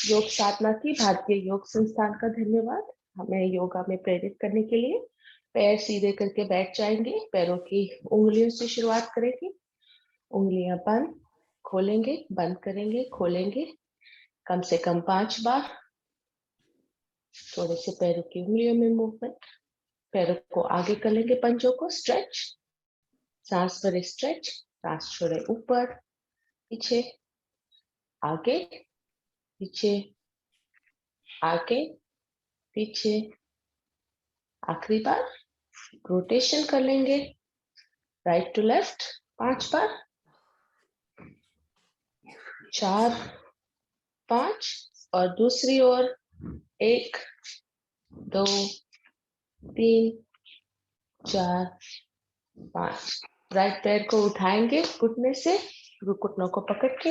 योग साधना की भारतीय योग संस्थान का धन्यवाद हमें योगा में प्रेरित करने के लिए। पैर सीधे करके बैठ जाएंगे, पैरों की उंगलियों से शुरुआत करेंगे। उंगलियां बंद, खोलेंगे, बंद करेंगे, खोलेंगे, कम से कम 5 बार। थोड़े से पैरों की उंगलियों में मूवमेंट। पैरों को आगे कर लेंगे, पंजों को स्ट्रेच, सांस भरे स्ट्रेच, सांस छोड़े ऊपर पीछे, आगे पीछे, आगे पीछे। आखिरी बार रोटेशन कर लेंगे, राइट टू लेफ्ट 5 बार, 4 5, और दूसरी ओर 1 2 3 4 5। राइट पैर को उठाएंगे घुटने से, घुटनों को पकड़ के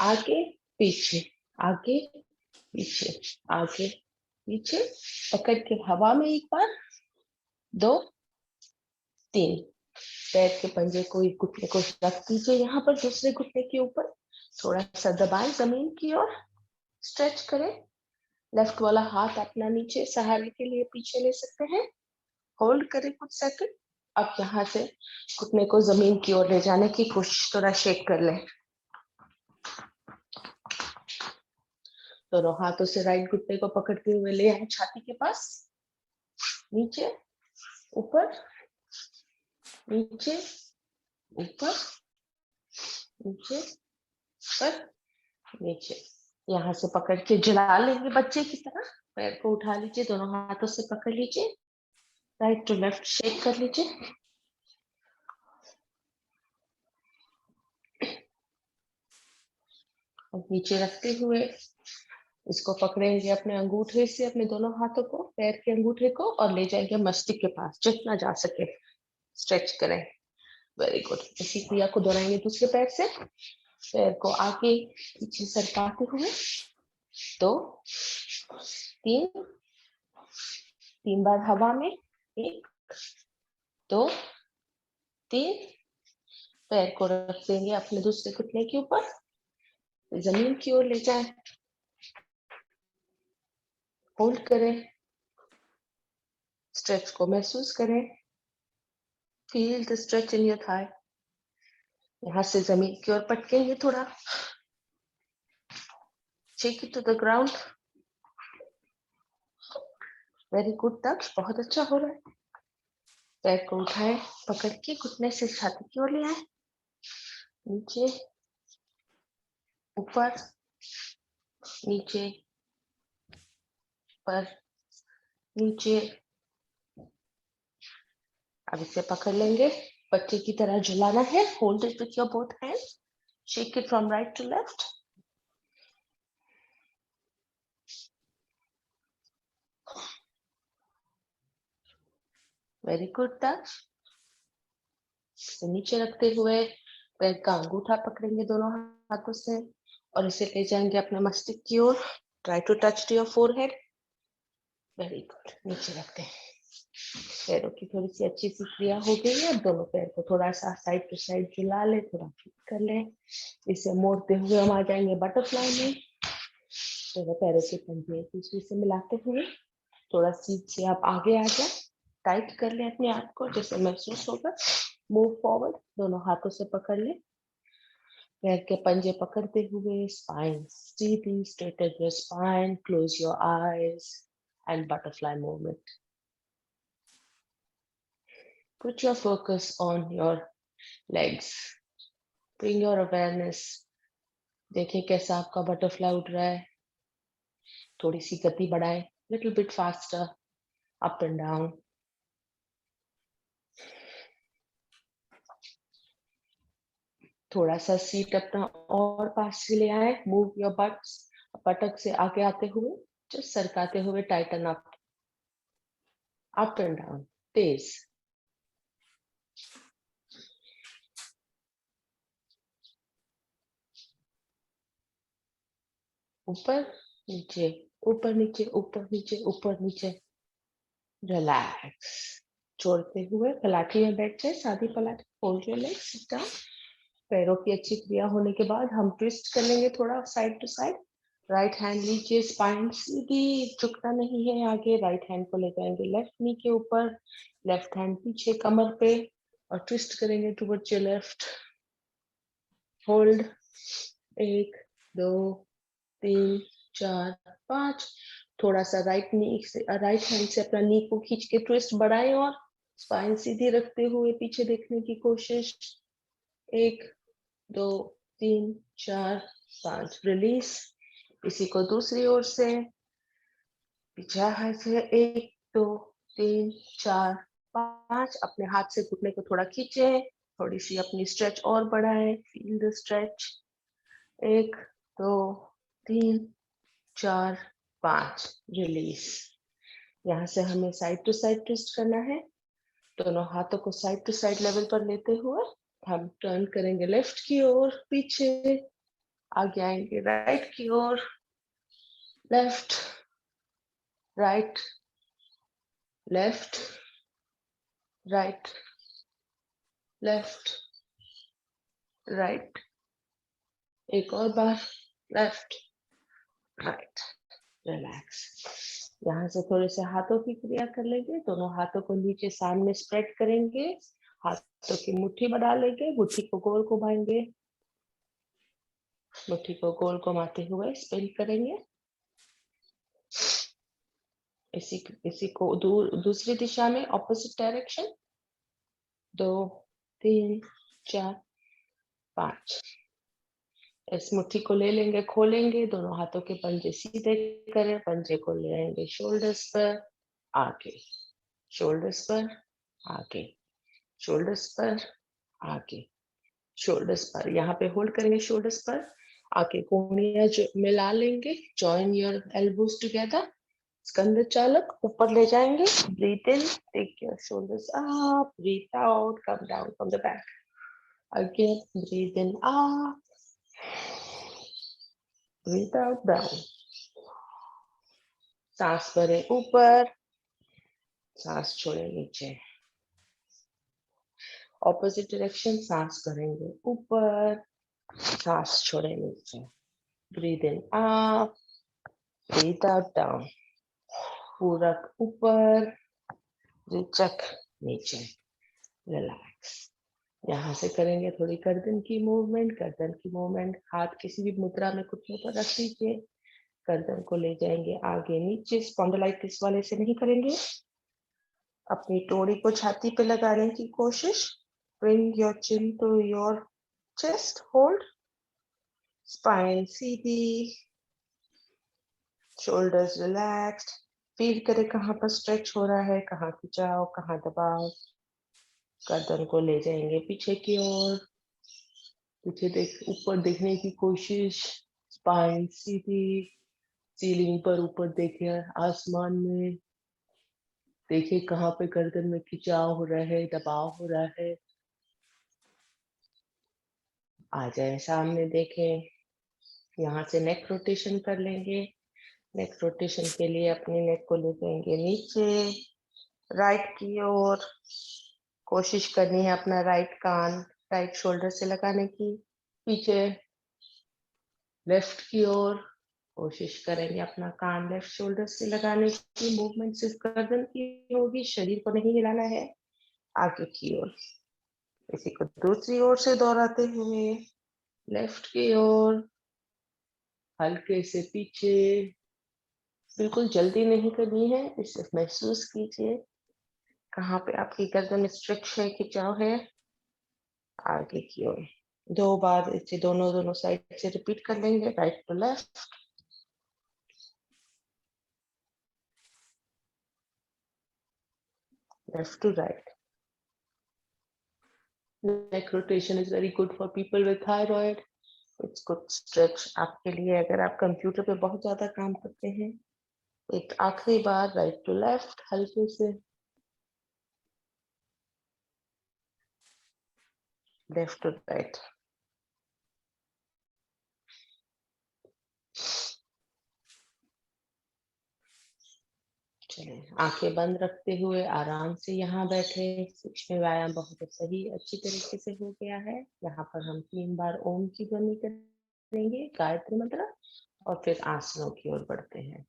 आगे पीछे, आगे पीछे, आगे पीछे, पकड़ के हवा में एक बार, 2 3। पैर के पंजे को एक घुटने को रख दीजिए यहाँ पर, दूसरे घुटने के ऊपर थोड़ा सा दबाएं जमीन की ओर, स्ट्रेच करें। लेफ्ट वाला हाथ अपना नीचे सहारे के लिए पीछे ले सकते हैं, होल्ड करें कुछ सेकंड। अब यहाँ से घुटने को जमीन की ओर ले जाने की कोशिश, थोड़ा शेक कर लें। दोनों हाथों से राइट घुटने को पकड़ते हुए ले आए छाती के पास, नीचे ऊपर, नीचे ऊपर, नीचे ऊपर, नीचे। यहाँ से पकड़ के जला लेंगे बच्चे की तरह। पैर को उठा लीजिए, दोनों हाथों से पकड़ लीजिए, राइट टू लेफ्ट शेक कर लीजिए। और नीचे रखते हुए इसको पकड़ेंगे अपने अंगूठे से, अपने दोनों हाथों को, पैर के अंगूठे को, और ले जाएंगे मस्तिष्क के पास, जितना जा सके स्ट्रेच करें। Very good. इसी क्रिया को दोहराएंगे दूसरे पैर से, पैर को आगे पीछे सरकाते हुए, 2 3 3 बार हवा में, 1 2 3। पैर को रख देंगे अपने दूसरे घुटने के ऊपर, जमीन की ओर ले जाएं, होल्ड करें, स्ट्रेच को महसूस करें, feel the stretch in your thigh. यहाँ से जमीन की ओर पटकेंगे थोड़ा, shake it to the ground. Very good Daksh, बहुत अच्छा हो रहा है। पैर को उठाए, पकड़ के घुटने से छाती की ओर ले आए, नीचे ऊपर, नीचे ऊपर, नीचे। अब इसे पकड़ लेंगे, बच्चे की तरह झुलाना है। Hold it with your both hand, shake it from right to left. Very good Daksh. नीचे रखते हुए पैर का अंगूठा पकड़ेंगे दोनों हाथों से, और इसे ले जाएंगे अपने मस्तिष्क की ओर। Try to touch to your forehead. Very good. नीचे रखते हैं, पैरों की थोड़ी सी अच्छी सी क्रिया हो गई है। दोनों पैर को थोड़ा सा साइड टू साइड झुला ले, थोड़ा फ्लिप कर ले। इसे मोड़ते हुए हम आ जाएंगे बटरफ्लाई में। दोनों पैरों के पंजे एक दूसरे से मिलाते हुए थोड़ा सीट से आप आगे आ जाए, टाइट कर ले अपने आप को, जैसे महसूस होगा। मूव फॉरवर्ड, दोनों हाथों से पकड़ ले, पैर के पंजे पकड़ते हुए spine steeply straighten your spine, close your eyes and butterfly movement. Put your focus on your legs. Bring your awareness. देखें कैसा आपका बटरफ्लाई उड़ रहा है। थोड़ी सी गति बढ़ाएं, little bit faster, up and down. थोड़ा सा सीट अपना और पास से ले आए। Move your butts. पटक से आगे आते हुए, just सरकाते हुए tighten up and down, तेज। ऊपर नीचे, ऊपर नीचे, ऊपर नीचे, ऊपर नीचे। रिलैक्स। छोड़ते हुए पलाठी में बैठ जाए, सादी पलाठी। Fold your legs, sit down. पैरों की अच्छी क्रिया होने के बाद हम ट्विस्ट कर लेंगे थोड़ा side to side. Right hand लीजिए, स्पाइन सीधी, झुकना नहीं है आगे। राइट हैंड को ले जाएंगे लेफ्ट नी के ऊपर, लेफ्ट हैंड पीछे कमर पे और ट्विस्ट करेंगे टुवर्ड्स योर लेफ्ट। होल्ड, 1 2 3 4 5। थोड़ा सा राइट हैंड से अपना नी को खींच के ट्विस्ट बढ़ाएं और स्पाइन सीधी रखते हुए पीछे देखने की कोशिश। 1 2 3 4 5, रिलीज। इसी को दूसरी ओर से पीछे हाथ से 1 2 3 4 5। अपने हाथ से घुटने को थोड़ा खींचे, थोड़ी सी अपनी स्ट्रेच और बढ़ाएं, फील द स्ट्रेच। 1 2 3 4 5, रिलीज। यहाँ से हमें साइड टू साइड ट्विस्ट करना है। दोनों हाथों को साइड टू साइड लेवल पर लेते हुए हम टर्न करेंगे लेफ्ट की ओर, पीछे आगे आएंगे राइट की ओर, left right left right left right. एक और बार, लेफ्ट राइट, रिलैक्स। यहाँ से थोड़े से हाथों की क्रिया कर लेंगे। दोनों हाथों को नीचे सामने स्प्रेड करेंगे, हाथों की मुट्ठी बना लेंगे, मुट्ठी को गोल घुमाएंगे, मुट्ठी को गोल घुमाते हुए स्पिन करेंगे। इसी को दूसरी दिशा में, ऑपोजिट डायरेक्शन। 2 3 4 5। इस मुट्ठी को ले लेंगे, खोलेंगे, दोनों हाथों के पंजे सीधे करें, पंजे को ले आएंगे शोल्डर्स पर, आगे, शोल्डर्स पर, आगे, शोल्डर्स पर, आगे, शोल्डर्स पर। यहाँ पे होल्ड करेंगे शोल्डर्स पर, आगे कोहनियां मिला लेंगे, जॉइन योर एल्बोज टुगेदर। स्कंद चालक ऊपर ले जाएंगे, breathe in, take your shoulders up, breathe out, come down from the back. Again breathe in up, breathe out down. सांस भरे ऊपर, सांस छोड़े नीचे। ऑपोजिट डायरेक्शन, सांस भरेंगे ऊपर, सांस छोड़े नीचे। Breathe in up, breathe out down. पूरक ऊपर, रेचक नीचे, रिलैक्स। यहाँ से करेंगे थोड़ी गर्दन की मूवमेंट। गर्दन की मूवमेंट, हाथ किसी भी मुद्रा में घुटने पर रख दीजिए, गर्दन को ले जाएंगे आगे नीचे, स्पॉन्डिलाइटिस वाले से नहीं करेंगे। अपनी टोड़ी को छाती पे लगाने की कोशिश। Bring your chin to your chest, hold, spine सीधी, शोल्डर्स रिलैक्स्ड। फील करें कहाँ पर स्ट्रेच हो रहा है, कहाँ खिंचाव, कहाँ दबाव। गर्दन को ले जाएंगे पीछे की ओर, पीछे ऊपर देखने की कोशिश, स्पाइन सीधी, सीलिंग पर ऊपर देखे, आसमान में देखिए कहाँ पे गर्दन में खिंचाव हो रहा है, दबाव हो रहा है। आ जाए सामने, देखें। यहाँ से नेक रोटेशन कर लेंगे। नेक रोटेशन के लिए अपनी नेक को ले जाएंगे नीचे, राइट की ओर। कोशिश करनी है अपना राइट कान राइट शोल्डर से लगाने की, पीछे लेफ्ट की ओर। कोशिश करेंगे अपना कान लेफ्ट शोल्डर से लगाने की। मूवमेंट सिर्फ गर्दन की होगी, शरीर को नहीं हिलाना है, आगे की ओर। इसी को दूसरी ओर से दोहराते हुए लेफ्ट की ओर, हल्के से पीछे। बिल्कुल जल्दी नहीं करनी है, इसे महसूस कीजिए कहाँ पे आपकी गर्दन स्ट्रेच है, खिंचाव है, आगे की ओर। 2 बार इसे दोनों साइड से रिपीट कर लेंगे, right to left, left to right. Neck rotation is very good for people with thyroid. It's good stretch आपके लिए अगर आप कंप्यूटर पे बहुत ज्यादा काम करते हैं। एक आखिरी बार, राइट टू लेफ्ट, हल्के से, लेफ्ट टू राइट। चलिए, आंखें बंद रखते हुए आराम से यहाँ बैठे। सूक्ष्म व्यायाम बहुत सही अच्छी तरीके से हो गया है। यहाँ पर हम 3 बार ओम की ध्वनि करेंगे, गायत्री मंत्र, और फिर आसनों की ओर बढ़ते हैं।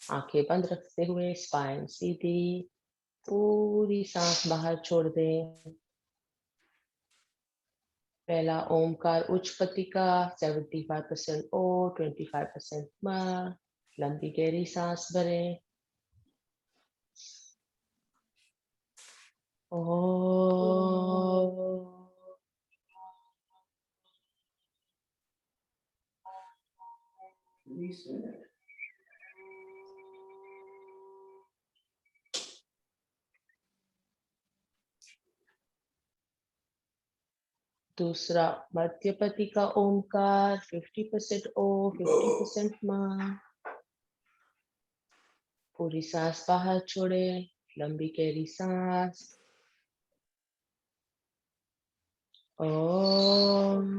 आंखें बंद रखते हुए स्पाइन सीधी, पूरी सांस बाहर छोड़ दें। पहला ओमकार उच्च पति का 75% ओ, 25% म। लंबी गहरी सांस भरें। ओ। दूसरा मध्यपति का ओमकार 50% ओ, 50% म। पूरी सांस बाहर छोड़े, लंबी गहरी सांस। ओम।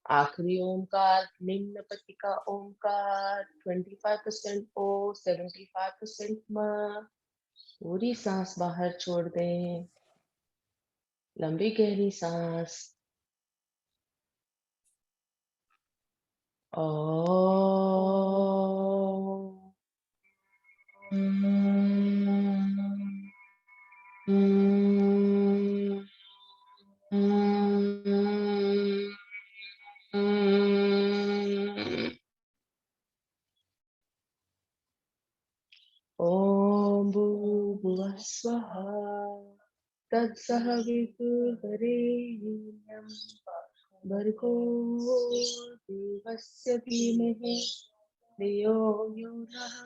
आखिरी ओमकार निम्न पति का ओमकार 25% ओ, 75% म। पूरी सांस बाहर छोड़ दें, लंबी गहरी सांस। ओम भूर्भुवः स्वः तत्सवितुर्वरेण्यं भर्गो देवस्य धीमहि धियो यो नः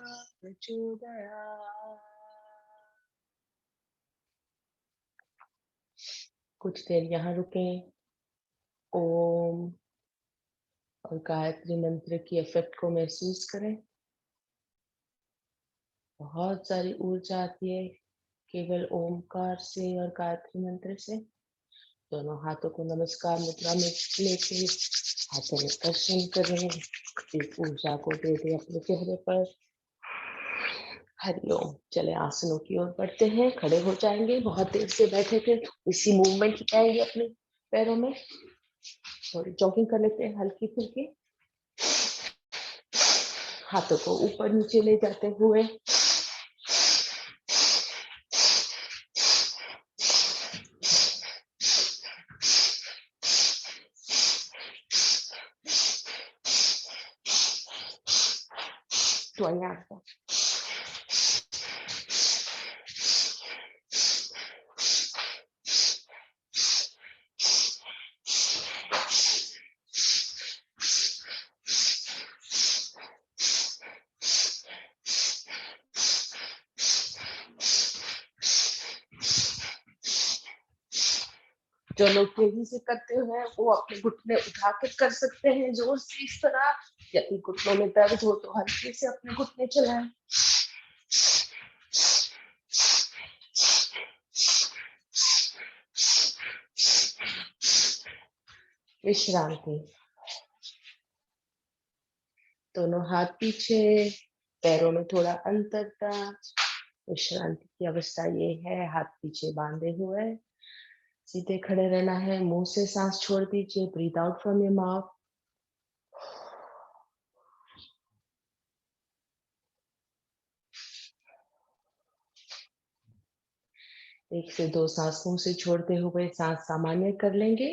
प्रचोदयात्। कुछ देर यहाँ रुकें। ओम और गायत्री मंत्र की इफेक्ट को महसूस करें। बहुत सारी ऊर्जा आती है केवल ओमकार से और गायत्री मंत्र से। दोनों हाथों को नमस्कार मुद्रा में लेके हाथों में स्पर्शन करें। इस ऊर्जा को दे दे अपने चेहरे पर। हरिओम। चले आसनों की ओर बढ़ते हैं। खड़े हो जाएंगे, बहुत देर से बैठे थे, इसी मूवमेंट लाएंगे अपने पैरों में। थोड़ी जॉगिंग कर लेते हैं हल्की फुल्की। हाथों को ऊपर नीचे ले जाते हुए तो जो लोग तेजी से करते हैं वो अपने घुटने उठा कर कर सकते हैं जोर से इस तरह। यदि घुटनों में दर्द हो तो हल्के से अपने घुटने चलाएं। विश्रांति। दोनों हाथ पीछे, पैरों में थोड़ा अंतरता। विश्रांति की अवस्था ये है, हाथ पीछे बांधे हुए सीधे खड़े रहना है। मुंह से सांस छोड़ दीजिए। Breathe out from your mouth. 1 से 2 सांस मुंह से छोड़ते हुए सांस सामान्य कर लेंगे।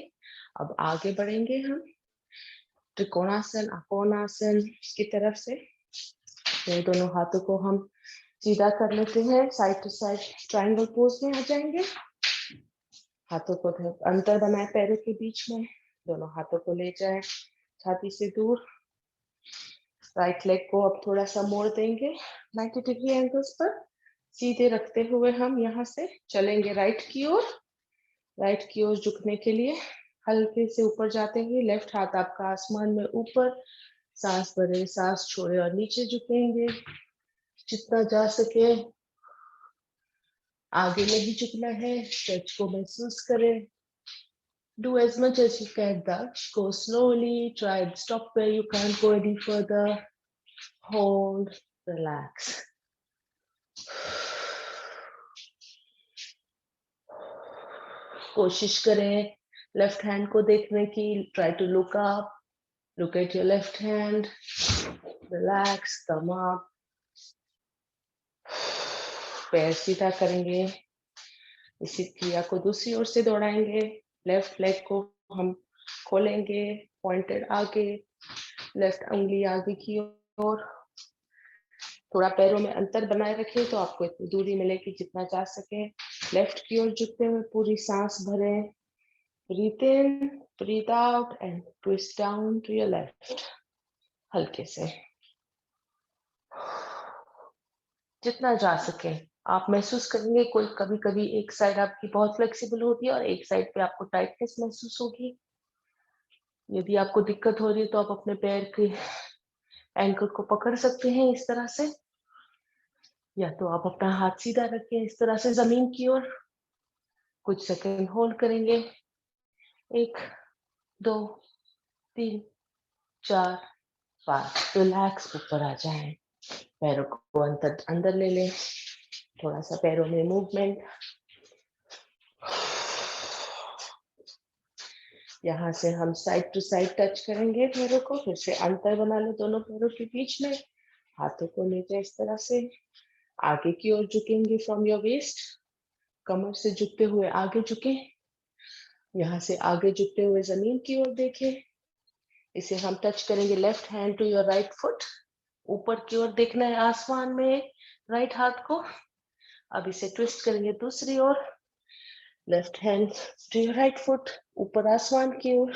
अब आगे बढ़ेंगे हम त्रिकोणासन अकोणासन की तरफ से। तो दोनों हाथों को हम सीधा कर लेते हैं, side to side triangle pose में आ जाएंगे। हाथों को अंतर बनाए पैरों के बीच में। दोनों हाथों को ले जाए छाती से दूर। राइट लेग को अब थोड़ा सा मोड़ देंगे 90 डिग्री एंगल्स पर। सीधे रखते हुए हम यहाँ से चलेंगे राइट की ओर। राइट की ओर झुकने के लिए हल्के से ऊपर जाते हुए लेफ्ट हाथ आपका आसमान में ऊपर। सांस भरे, सांस छोड़े और नीचे झुकेंगे जितना जा सके। आगे नहीं झुकना है। स्ट्रेच को महसूस करें। Do as much as you can, Daksh. Go slowly. Try and stop where you can't go any further. Hold, relax. कोशिश करें लेफ्ट हैंड को देखने की. Try to look up. Look at your left hand. Relax, come up. पैर सीधा करेंगे. इसी क्रिया को दूसरी ओर से दौड़ाएंगे. लेफ्ट लेग को हम खोलेंगे. पॉइंटेड आगे. लेफ्ट उंगली आगे की ओर. थोड़ा पैरों में अंतर बनाए रखें तो आपको इतनी दूरी मिलेगी जितना जा सके. लेफ्ट की ओर झुकते हुए पूरी सांस भरें. Breathe in, breathe out and twist down to your left. हल्के से जितना जा सके. आप महसूस करेंगे कोई कभी कभी एक साइड आपकी बहुत फ्लेक्सिबल होती है और एक साइड पे आपको टाइटनेस महसूस होगी. यदि आपको दिक्कत हो रही है तो आप अपने पैर के एंकल को पकड़ सकते हैं इस तरह से, या तो आप अपना हाथ सीधा रखें इस तरह से जमीन की ओर. कुछ सेकंड होल्ड करेंगे. 1 2 3 4 5. रिलैक्स ऊपर आ जाएं. पैरों को अंदर ले लें. थोड़ा सा पैरों में मूवमेंट. यहाँ से हम साइड टू साइड टच करेंगे पैरों को. फिर से अंतर बना लें दोनों पैरों के बीच में. हाथों को नीचे इस तरह से आगे की ओर झुकेंगे. फ्रॉम योर वेस्ट, कमर से झुकते हुए आगे झुके. यहाँ से आगे झुकते हुए जमीन की ओर देखें. इसे हम टच करेंगे left hand to your right foot. ऊपर की ओर देखना है आसमान में राइट हाथ को. अब इसे ट्विस्ट करेंगे दूसरी ओर. Left hand to your right foot, ऊपर आसमान की ओर.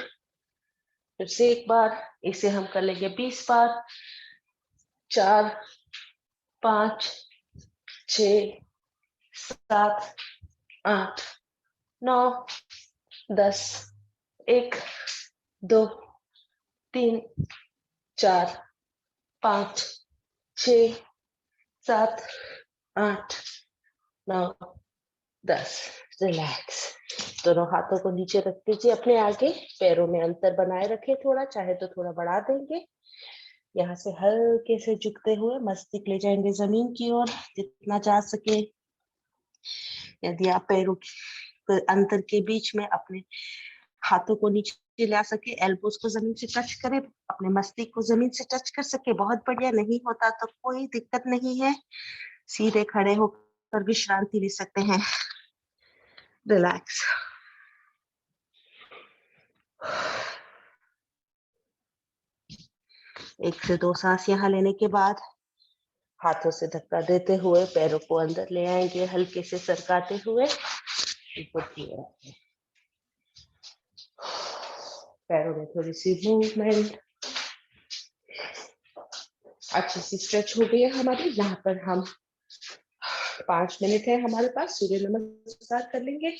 फिर से एक बार. इसे हम कर लेंगे 20 बार. 4 5 6 7 8 9 10. 1 2 3 4 5 6 7 8 9 10. रिलैक्स. दोनों हाथों को नीचे रख दीजिए अपने आगे. पैरों में अंतर बनाए रखें. थोड़ा चाहे तो थोड़ा बढ़ा देंगे. यहाँ से हल्के से झुकते हुए मस्तिष्क ले जाएंगे जमीन की ओर जितना जा सके. यदि आप पैरों के अंतर के बीच में अपने हाथों को नीचे ला सके, एल्बोस को जमीन से टच करें, अपने मस्तिष्क को जमीन से टच कर सके, बहुत बढ़िया. नहीं होता तो कोई दिक्कत नहीं है. सीधे खड़े होकर विश्रांति ले सकते हैं. रिलैक्स. एक से 2 सांस यहाँ लेने के बाद हाथों से धक्का देते हुए पैरों को अंदर ले आएंगे. हल्के से सरकाते हुए ऊपर की ओर. पैरों में थोड़ी सी मूवमेंट. अच्छी सी स्ट्रेच हो गई है हमारी. यहाँ पर हम 5 मिनट है हमारे पास. सूर्य नमस्कार कर लेंगे.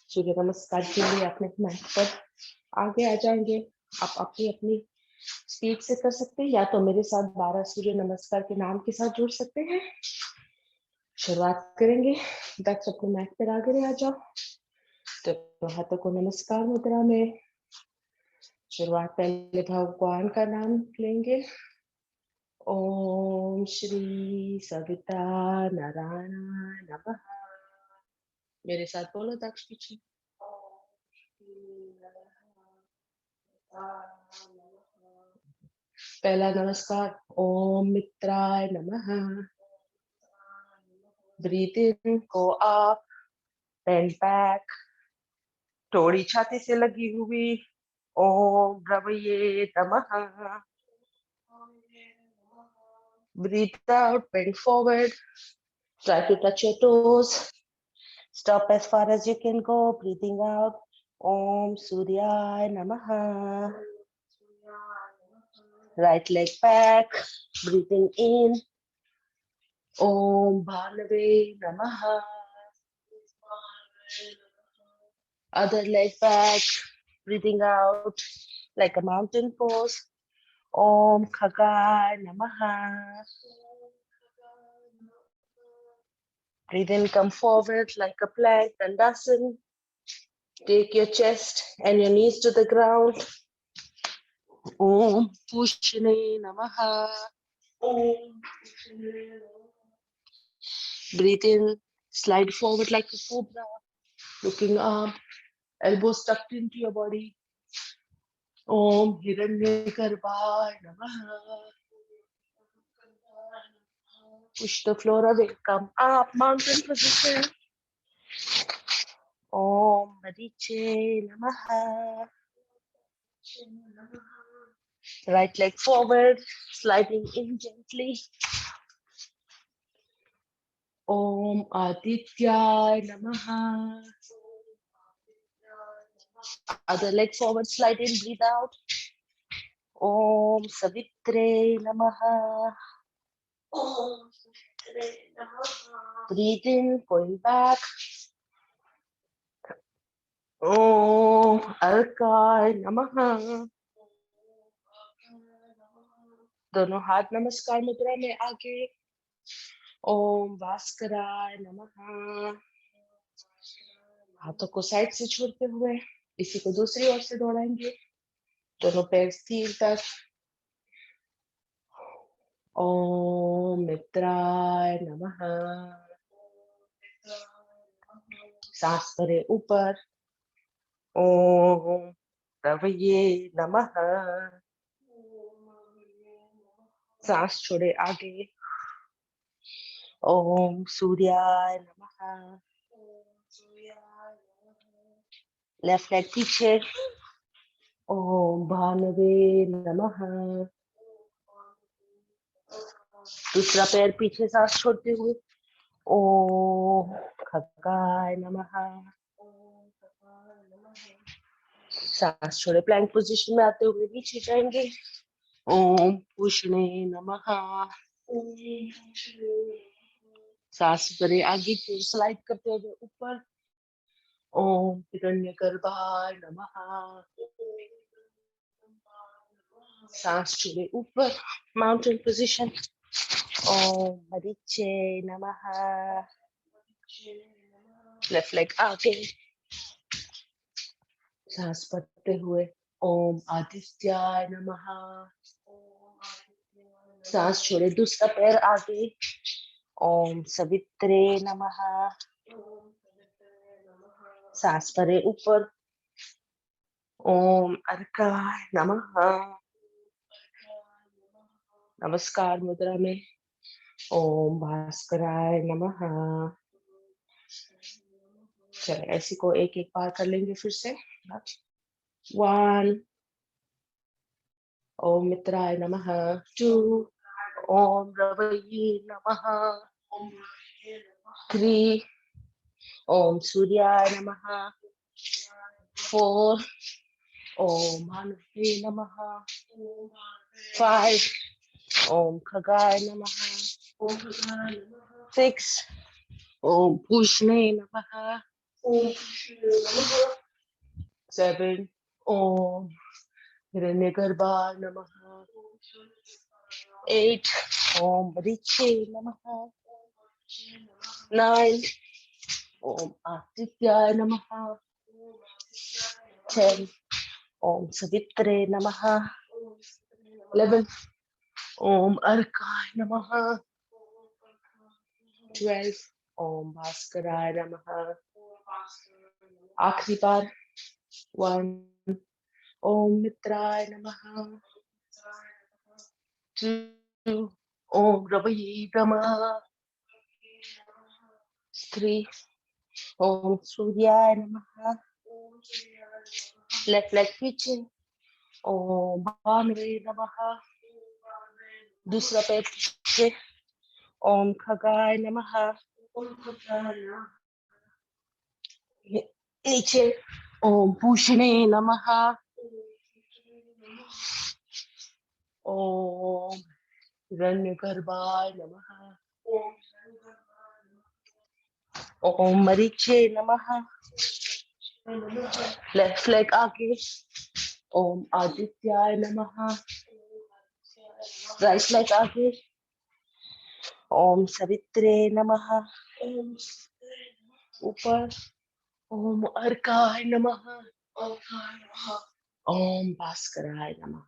सूर्य नमस्कार के लिए अपने मैट पर आगे आ जाएंगे. आप अपनी अपनी स्पीड से कर सकते हैं, या तो मेरे साथ 12 सूर्य नमस्कार के नाम के साथ जुड़ सकते हैं. शुरुआत करेंगे. दक्ष अपने मैट पर आगे आ जाओ. तो हाथों को नमस्कार मुद्रा में. शुरुआत पहले भगवान का नाम लेंगे. ओम श्री सविता नारायण नमः. मेरे साथ बोलो दक्ष पीछे. पहला नमस्कार. ओम मित्राय नमः. ब्रीथ इन, गो अप, बेंड बैक. थोड़ी छाती से लगी हुई. ओम द्रवये नमः. Breathe out, bend forward. Try to touch your toes. Stop as far as you can go. Breathing out. Om Suryaya Namaha. Right leg back. Breathing in. Om Bhanave Namaha. Other leg back. Breathing out like a mountain pose. Om Khagaya Namaha. Breathe in, come forward like a plank, Dandasana. Take your chest and your knees to the ground. Om Pushne Namaha. Breathe in, slide forward like a cobra, looking up, elbows tucked into your body. Om Hiranyagarbhaya Namaha. Push the floor away, come up, mountain position. Om Mariche Namaha. Right leg forward, sliding in gently. Om Aditya Namaha. Other leg forward, slide in, breathe out. Om Savitre Namaha. Breathe in, going back. Om Alkai Namaha. दोनों हाथ नमस्कार मुद्रा में आगे. ओम भास्कराय नमः. हाथों को side से छोड़ते हुए इसी को दूसरी ओर से दौड़ाएंगे. दोनों पैर स्थिर तक. ओम मित्राय नमः. सांस भरे ऊपर. ओम रवये नमः. सांस छोड़े आगे. ओम सूर्याय नमः. लेफ्ट लेग पीछे. ओम भानवे नमः. दूसरा पैर पीछे, सांस छोड़ते हुए. ओम खगाय नमः. सांस छोड़े प्लैंक पोजीशन में आते हुए नीचे जाएंगे. ओम पुष्णे नमः. सांस भरे आगे की स्लाइड करते हुए ऊपर. ओम हिरण्यगर्भाय नमः. सांस छोड़े ऊपर, माउंटेन पोजीशन. ओम मरीचे नमः. लेफ्ट लेग आगे. सांस भरते हुए. ओम आदित्याय नमः. सांस छोड़े दूसरा पैर आगे. ओम सवित्रे नमः. सांस भरे ऊपर. ओम अर्काय नमः. नमस्कार मुद्रा में. ओम भास्कराय नमः. चले ऐसी को एक एक बार कर लेंगे फिर से. 1. ओम मित्राय नमः. 2. ओम रवये नमः. 3. ओम सूर्याय नमः. 4. ओम भानुवे नमः. 5. ओम खगाय नमः. 6. ओम पुष्णे नमः. 7. ओम हिरण्यगर्भाय नमः. 8. ओम ऋचे नमः. 9. ओम आदित्याय नमः. 10. ओम सवित्रे नमः. 11. ओम अर्काय नमः. 12. ओम भास्कराय नमः. आखिरी बार. 1. ओम मित्राय नमः. 2. ओम रवये नमः. 3. ओम सूर्याय नमः. लेफ्ट लेग पीछे. ओम भानुवे नमः. दूसरा पैर पीछे. ओम खगाय नमः. नीचे. ओम पूषणे नमः. ओम हिरण्यगर्भाय नमः. ओम मरीचे नमः. लेफ्ट लेग आगे. ओम आदित्याय नमः. राइट लेग आगे. ओम सवित्रे नमः. ऊपर. ओम अर्काय नमः। ओम भास्कराय नमः।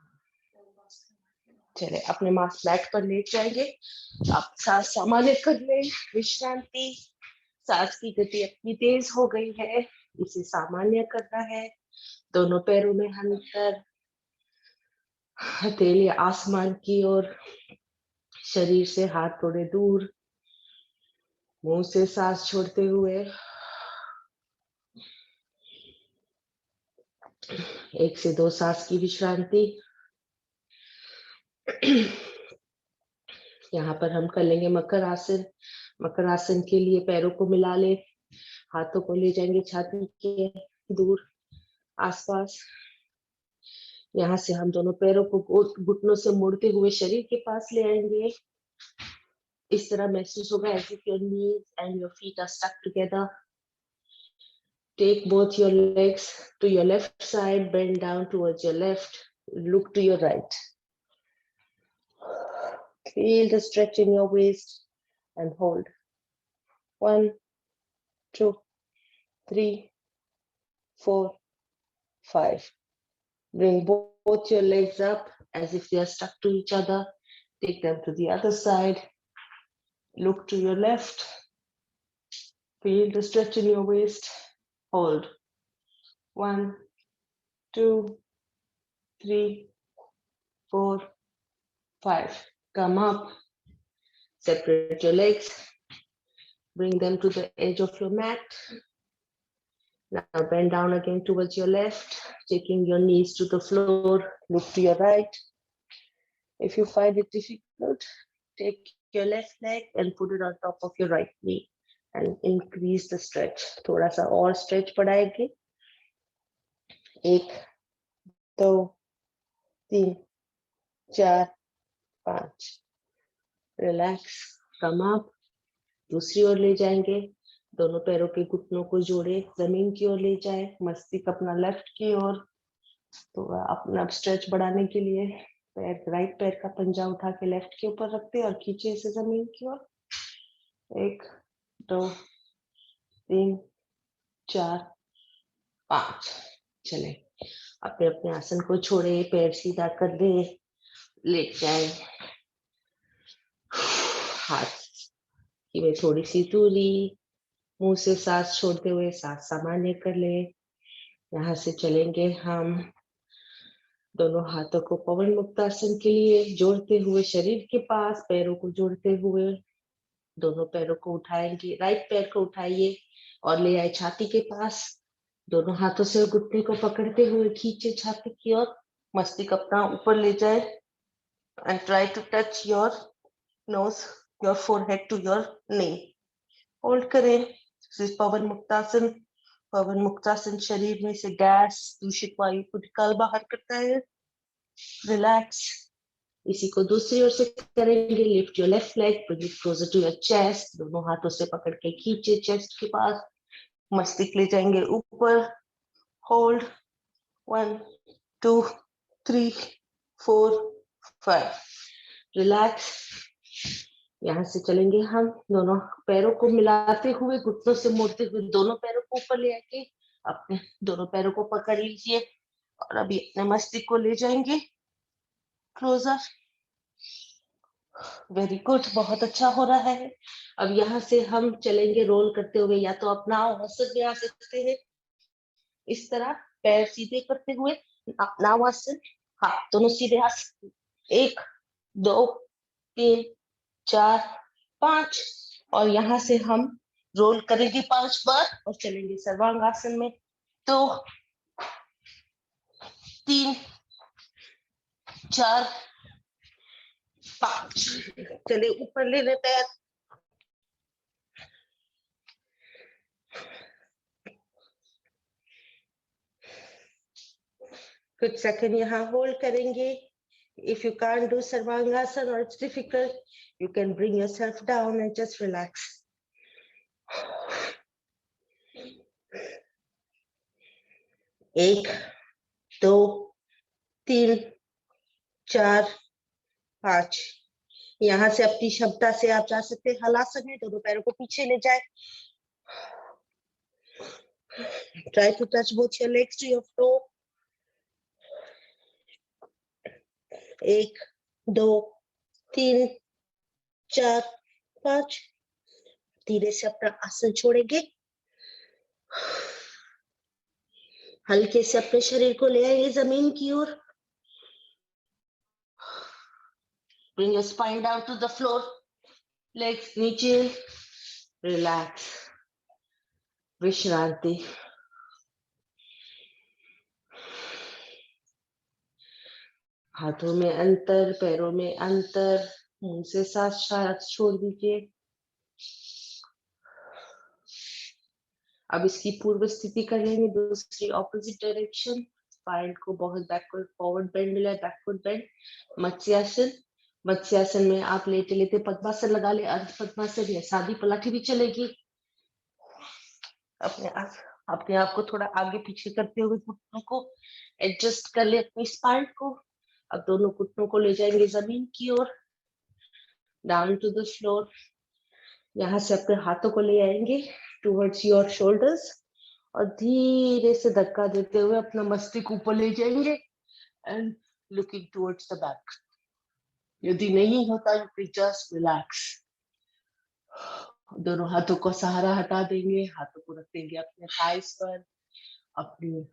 चले अपने माथ मैट पर लेट जाएंगे। आप सांस सामान्य कर ले, विश्रांति। सांस की गति अपनी तेज हो गई है, इसे सामान्य करना है। दोनों पैरों में अंतर, हथेली आसमान की ओर, शरीर से हाथ थोड़े दूर, मुंह से सांस छोड़ते हुए 1 से 2 सांस की विश्रांति। यहाँ पर हम कर लेंगे मकर आसन। मकर आसन के लिए पैरों को मिला ले, हाथों को ले जाएंगे छाती के दूर आसपास। यहाँ से हम दोनों पैरों को घुटनों से मोड़ते हुए शरीर के पास ले आएंगे। इस तरह महसूस होगा as if your knees and your feet are stuck together. Take both your legs to your left side, bend down towards your left, look to your right. Feel the stretch in your waist and hold. 1, 2, 3, 4, 5. Bring both your legs up as if they are stuck to each other. Take them to the other side. Look to your left. Feel the stretch in your waist. Hold. 1, 2, 3, 4, 5. Come up. Separate your legs. Bring them to the edge of your mat. Now bend down again towards your left, taking your knees to the floor. Look to your right. If you find it difficult, take your left leg and put it on top of your right knee and increase the stretch. थोड़ा सा और stretch बढ़ाएंगे. 1, 2, 3, 4, 5. Relax. Come up. दूसरी ओर ले जाएंगे. दोनों पैरों के घुटनों को जोड़े, जमीन की ओर ले जाए. मस्तिष्क अपना लेफ्ट की ओर. तो अपना स्ट्रेच बढ़ाने के लिए पैर, राइट पैर का पंजा उठा के लेफ्ट के ऊपर रखते और खींचे इसे जमीन की ओर. 1, 2, 3, 4, 5. चले अपने अपने आसन को छोड़े, पैर सीधा कर दे, लेट जाए. हाथ की में थोड़ी सी दूरी, मुंह से सांस छोड़ते हुए सांस सामान्य कर ले. यहाँ से चलेंगे हम दोनों हाथों को पवन मुक्तासन के लिए जोड़ते हुए शरीर के पास, पैरों को जोड़ते हुए दोनों पैरों को उठाएंगे. राइट पैर को उठाइए और ले आए छाती के पास. दोनों हाथों से घुटने को पकड़ते हुए खींचे छाती की ओर. मस्तिष्क अपना ऊपर ले जाए and try to touch your nose, your forehead to your knee. Hold करें. पवन मुक्तासन. पवन मुक्तासन शरीर में से गैस, दूषित वायु को निकाल बाहर करता है. रिलैक्स. इसी को दूसरी ओर से करेंगे. Lift your left leg, bring it closer to your chest. दोनों हाथों से पकड़ के खींचे चेस्ट के पास. मस्तिष्क ले जाएंगे ऊपर. होल्ड. 1, 2, 3, 4, 5. रिलैक्स. यहाँ से चलेंगे हम दोनों पैरों को मिलाते हुए, घुटनों से मोड़ते हुए दोनों पैरों को ऊपर ले आके अपने दोनों पैरों को पकड़ लीजिए और अभी अपने मस्तिष्क को ले जाएंगे क्लोजर. वेरी गुड, बहुत अच्छा हो रहा है. अब यहाँ से हम चलेंगे रोल करते हुए. या तो अपना आसन में आ सकते हैं इस तरह, पैर सीधे करते हुए अपना आसन, हाथ दोनों सीधे आसन. 1, 2, 3, 4, 5. और यहाँ से हम रोल करेंगे 5 बार और चलेंगे सर्वांगासन में. 2, 3, 4, 5. चलिए ऊपर ले लेते हैं. कुछ सेकंड यहाँ होल्ड करेंगे. If you can't do Sarvangasana or it's difficult, you can bring yourself down and just relax. 1, 2, 3, 4, 5. यहाँ से अपनी क्षमता से आप जा सकते हैं हलासन में. दोनों पैरों को पीछे ले जाए. Try to touch both your legs to your floor. 1, 2, 3, 4, 5. धीरे से अपना आसन छोड़ेंगे, हल्के से अपने शरीर को ले आइए जमीन की ओर. Bring your spine down to the floor. Legs नीचे. Relax. विश्रांति. हाथों में अंतर, पैरों में अंतर, मुंह से सांस छोड़ दीजिए. अब इसकी पूर्व स्थिति कर लेंगे, दूसरी ऑपोजिट डायरेक्शन. स्पाइन को बहुत बैकवर्ड फॉरवर्ड बेंड मिला है, बैकवर्ड बेंड. मत्स्यासन. मत्स्यासन में आप लेटे लेते पद्मासन लगा ले, अर्ध पद्मासन या सादी पलाठी भी चलेगी. अपने आप को थोड़ा आगे पीछे करते हुए घुटनों को एडजस्ट कर ले अपनी स्पाइन को. अब दोनों घुटनों को ले जाएंगे जमीन की ओर, डाउन टू द फ्लोर. यहाँ से अपने हाथों को ले आएंगे टुवर्ड्स योर शोल्डर्स और धीरे से धक्का देते हुए अपना मस्तिष्क ऊपर ले जाएंगे and looking towards the back. यदि नहीं होता यू कैन जस्ट रिलैक्स. दोनों हाथों को सहारा हटा देंगे, हाथों को रख देंगे अपने थाइस पर, अपने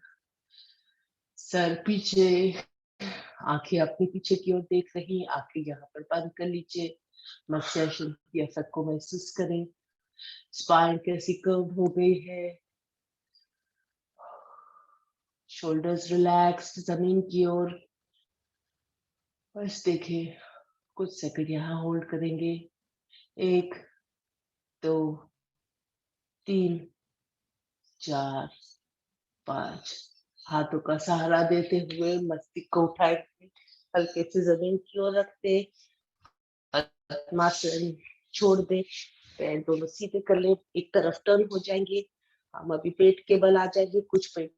सर पीछे, आंखें अपने पीछे की ओर देख रही, आंखें यहाँ पर बंद कर लीजिए. मत्स्यासन की असर को महसूस करें. स्पाइन कैसी कर्व हो गई है, शोल्डर्स रिलैक्स जमीन की ओर. बस देखिए, कुछ सेकंड यहाँ होल्ड करेंगे. 1, 2, 3, 4, 5. हाथों का सहारा देते हुए मस्तिष्क को उठाएंगे, हल्के से जमीन की ओर रखते, पद्मासन छोड़ दे, पैर दोनों सीधे कर ले, एक तरफ टर्न हो जाएंगे. हम अभी पेट के बल आ जाएंगे, कुछ पेट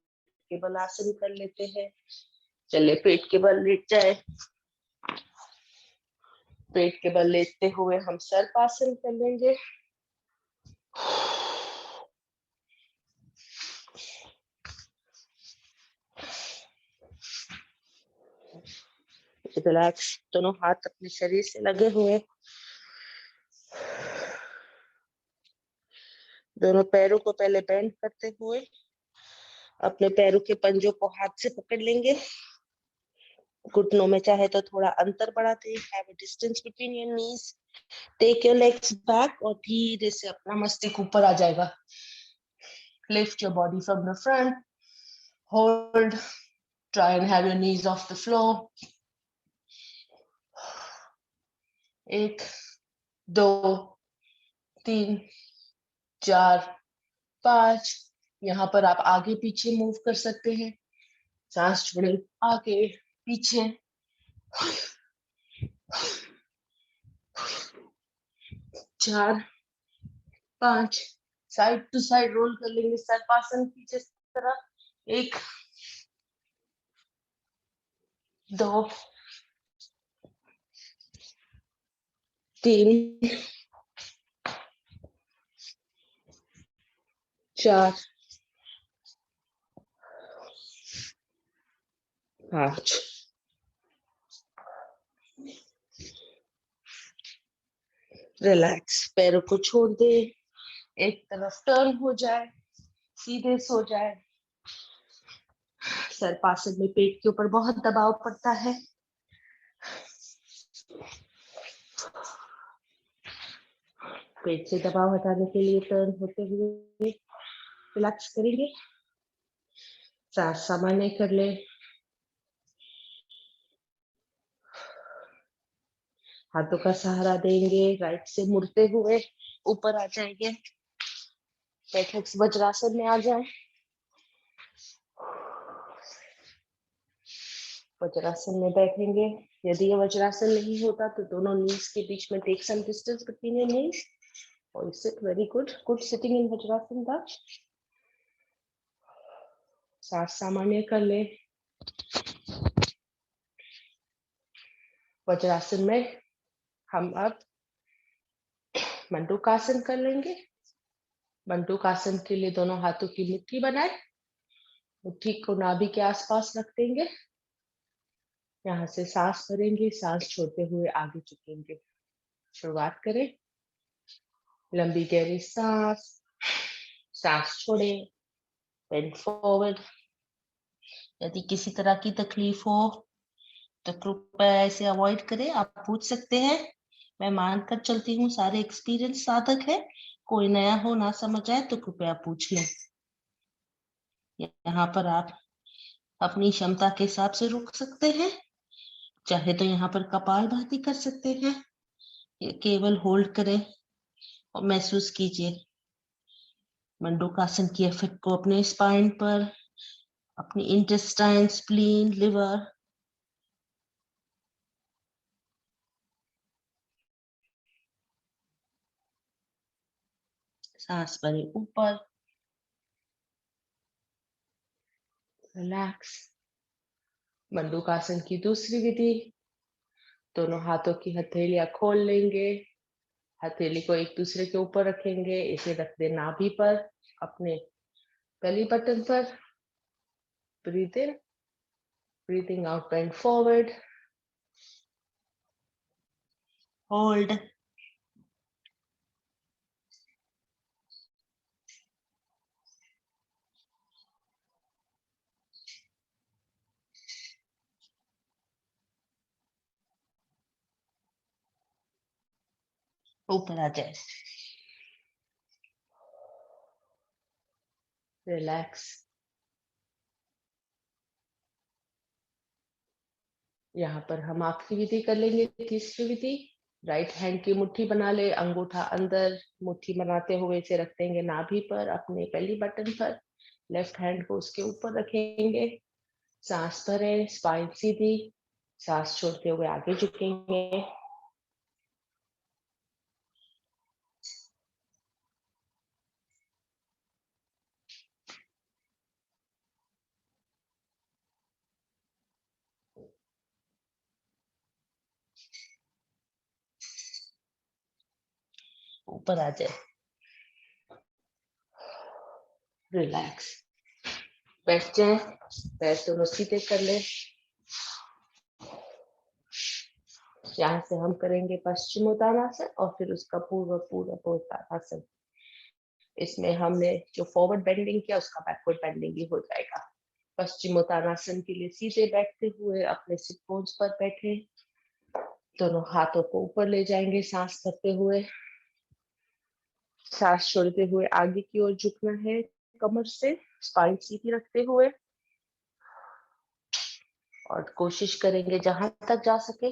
के बल आसन कर लेते हैं. चले पेट के बल लेट जाए. पेट के बल लेटते हुए हम सर्पासन कर लेंगे. रिलैक्स. दोनों हाथ अपने शरीर से लगे हुए, दोनों पैरों को पहले बेंड करते हुए अपने पैरों के पंजों को हाथ से पकड़ लेंगे. घुटनों में चाहे तो थोड़ा अंतर बढ़ाते, have a distance between your knees. Take your legs back और धीरे से अपना मस्तिष्क ऊपर आ जाएगा. Lift your body from the front. Hold. Try and have your knees off the floor. 1, 2, 3, 4, 5. यहाँ पर आप आगे पीछे मूव कर सकते हैं. सांस छोड़े, आगे पीछे. 4, 5. साइड टू साइड रोल कर लेंगे सर्पासन पीछे की तरफ. 1, 2, 3, 4, 5. रिलैक्स. पैरों को छोड़ दे, एक तरफ टर्न हो जाए, सीधे सो जाए. सर्पासन में पेट के ऊपर बहुत दबाव पड़ता है. पेट से दबाव हटाने के लिए टर्न होते हुए रिलैक्स करेंगे. सांस सामान्य कर ले. हाथों का सहारा देंगे, राइट से मुड़ते हुए ऊपर आ जाएंगे. बैठक वज्रासन में आ जाए. वज्रासन में बैठेंगे. यदि ये वज्रासन नहीं होता तो दोनों नीज के बीच में take some distance between your knees और sit. Very good. Good sitting in vajrasana दा. सांस सामान्य कर ले. वज्रासन में हम अब मंडूकासन कर लेंगे. मंडूक आसन के लिए दोनों हाथों की मुट्ठी बनाए, मुट्ठी को नाभि के आसपास रख देंगे। यहाँ से सांस भरेंगे, सांस छोड़ते हुए आगे झुकेंगे। शुरुआत करें। लंबी गहरी सांस, सांस छोड़ें, बेंड फॉरवर्ड। यदि किसी तरह की तकलीफ हो तो कृपया ऐसे अवॉइड करें। आप पूछ सकते हैं, मैं मानकर चलती हूँ सारे एक्सपीरियंस साधक है, कोई नया हो ना समझ आए तो कृपया पूछ लें। यहाँ पर आप अपनी क्षमता के हिसाब से रुक सकते हैं, चाहे तो यहाँ पर कपालभाति कर सकते हैं, केवल होल्ड करें और महसूस कीजिए मंडूकासन की इफेक्ट को अपने स्पाइन पर, अपनी इंटेस्टाइन, स्प्लीन, लिवर। सांस भरें ऊपर, रिलैक्स। मंडूकासन की दूसरी विधि, दोनों हाथों की हथेलियां खोल लेंगे, हथेली को एक दूसरे के ऊपर रखेंगे, इसे रख दें नाभि पर, अपने बेली बटन पर। Breathe in, breathing out, bend forward, hold, ऊपर आ जाए, रिलैक्स। यहाँ पर हम आपकी विधि कर लेंगे। तीसरी विधि, राइट हैंड की मुट्ठी बना ले, अंगूठा अंदर, मुट्ठी बनाते हुए इसे रख देंगे नाभि पर, अपने बेली बटन पर। लेफ्ट हैंड को उसके ऊपर रखेंगे, सांस भरें, स्पाइन सीधी, सांस छोड़ते हुए आगे झुकेंगे। ऊपर आ जाए, रिलैक्स। बैठ जाए, पैर दोनों सीधे कर ले। यहाँ से हम करेंगे पश्चिमोत्तानासन और फिर उसका पूर्व उत्तानासन। इसमें हमने जो फॉरवर्ड बेंडिंग किया उसका बैकवर्ड बेंडिंग भी हो जाएगा। पश्चिमोत्तानासन के लिए सीधे बैठते हुए अपने सिट बोन्स पर बैठे, दोनों हाथों को ऊपर ले जाएंगे सांस भरते हुए, सांस छोड़ते हुए आगे की ओर झुकना है, कमर से स्पाइन सीधी रखते हुए, और कोशिश करेंगे जहां तक जा सके,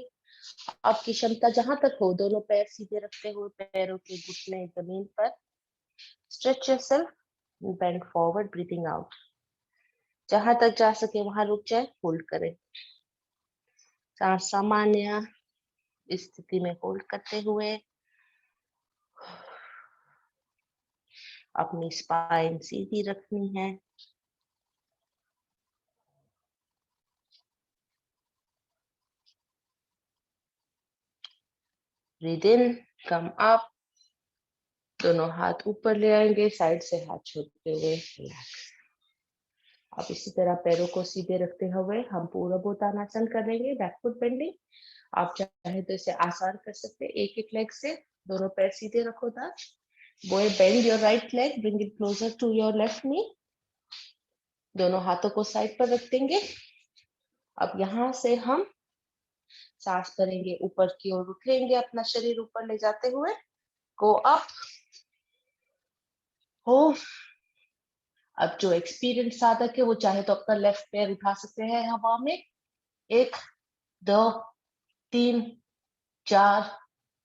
आपकी क्षमता जहां तक हो, दोनों पैर सीधे रखते हुए पैरों के घुटने जमीन पर। Stretch yourself, bend forward, breathing out. जहां तक जा सके वहां रुक जाए, होल्ड करें। सांस सामान्य स्थिति में होल्ड करते हुए अपनी स्पाइन सीधी रखनी है। ब्रीथ इन, कम अप, दोनों हाथ ऊपर ले आएंगे, साइड से हाथ छोड़ते हुए रिलैक्स। अब इसी तरह पैरों को सीधे रखते हुए हम पूर्व उत्तानासन करेंगे, बैकवर्ड बेंडिंग। आप चाहे तो इसे आसान कर सकते हैं, एक एक लेग से दोनों पैर सीधे रखो। ताज बोए, bend your right leg, bring it closer to your left knee. दोनों हाथों को साइड पर रख देंगे। अब यहाँ से हम सांस भरेंगे, ऊपर की ओर उठेंगे, अपना शरीर ऊपर ले जाते हुए, गो अप, हो। अब जो एक्सपीरियंस साधक है वो चाहे तो अपना लेफ्ट पैर उठा सकते हैं हवा में, 1 2 3 4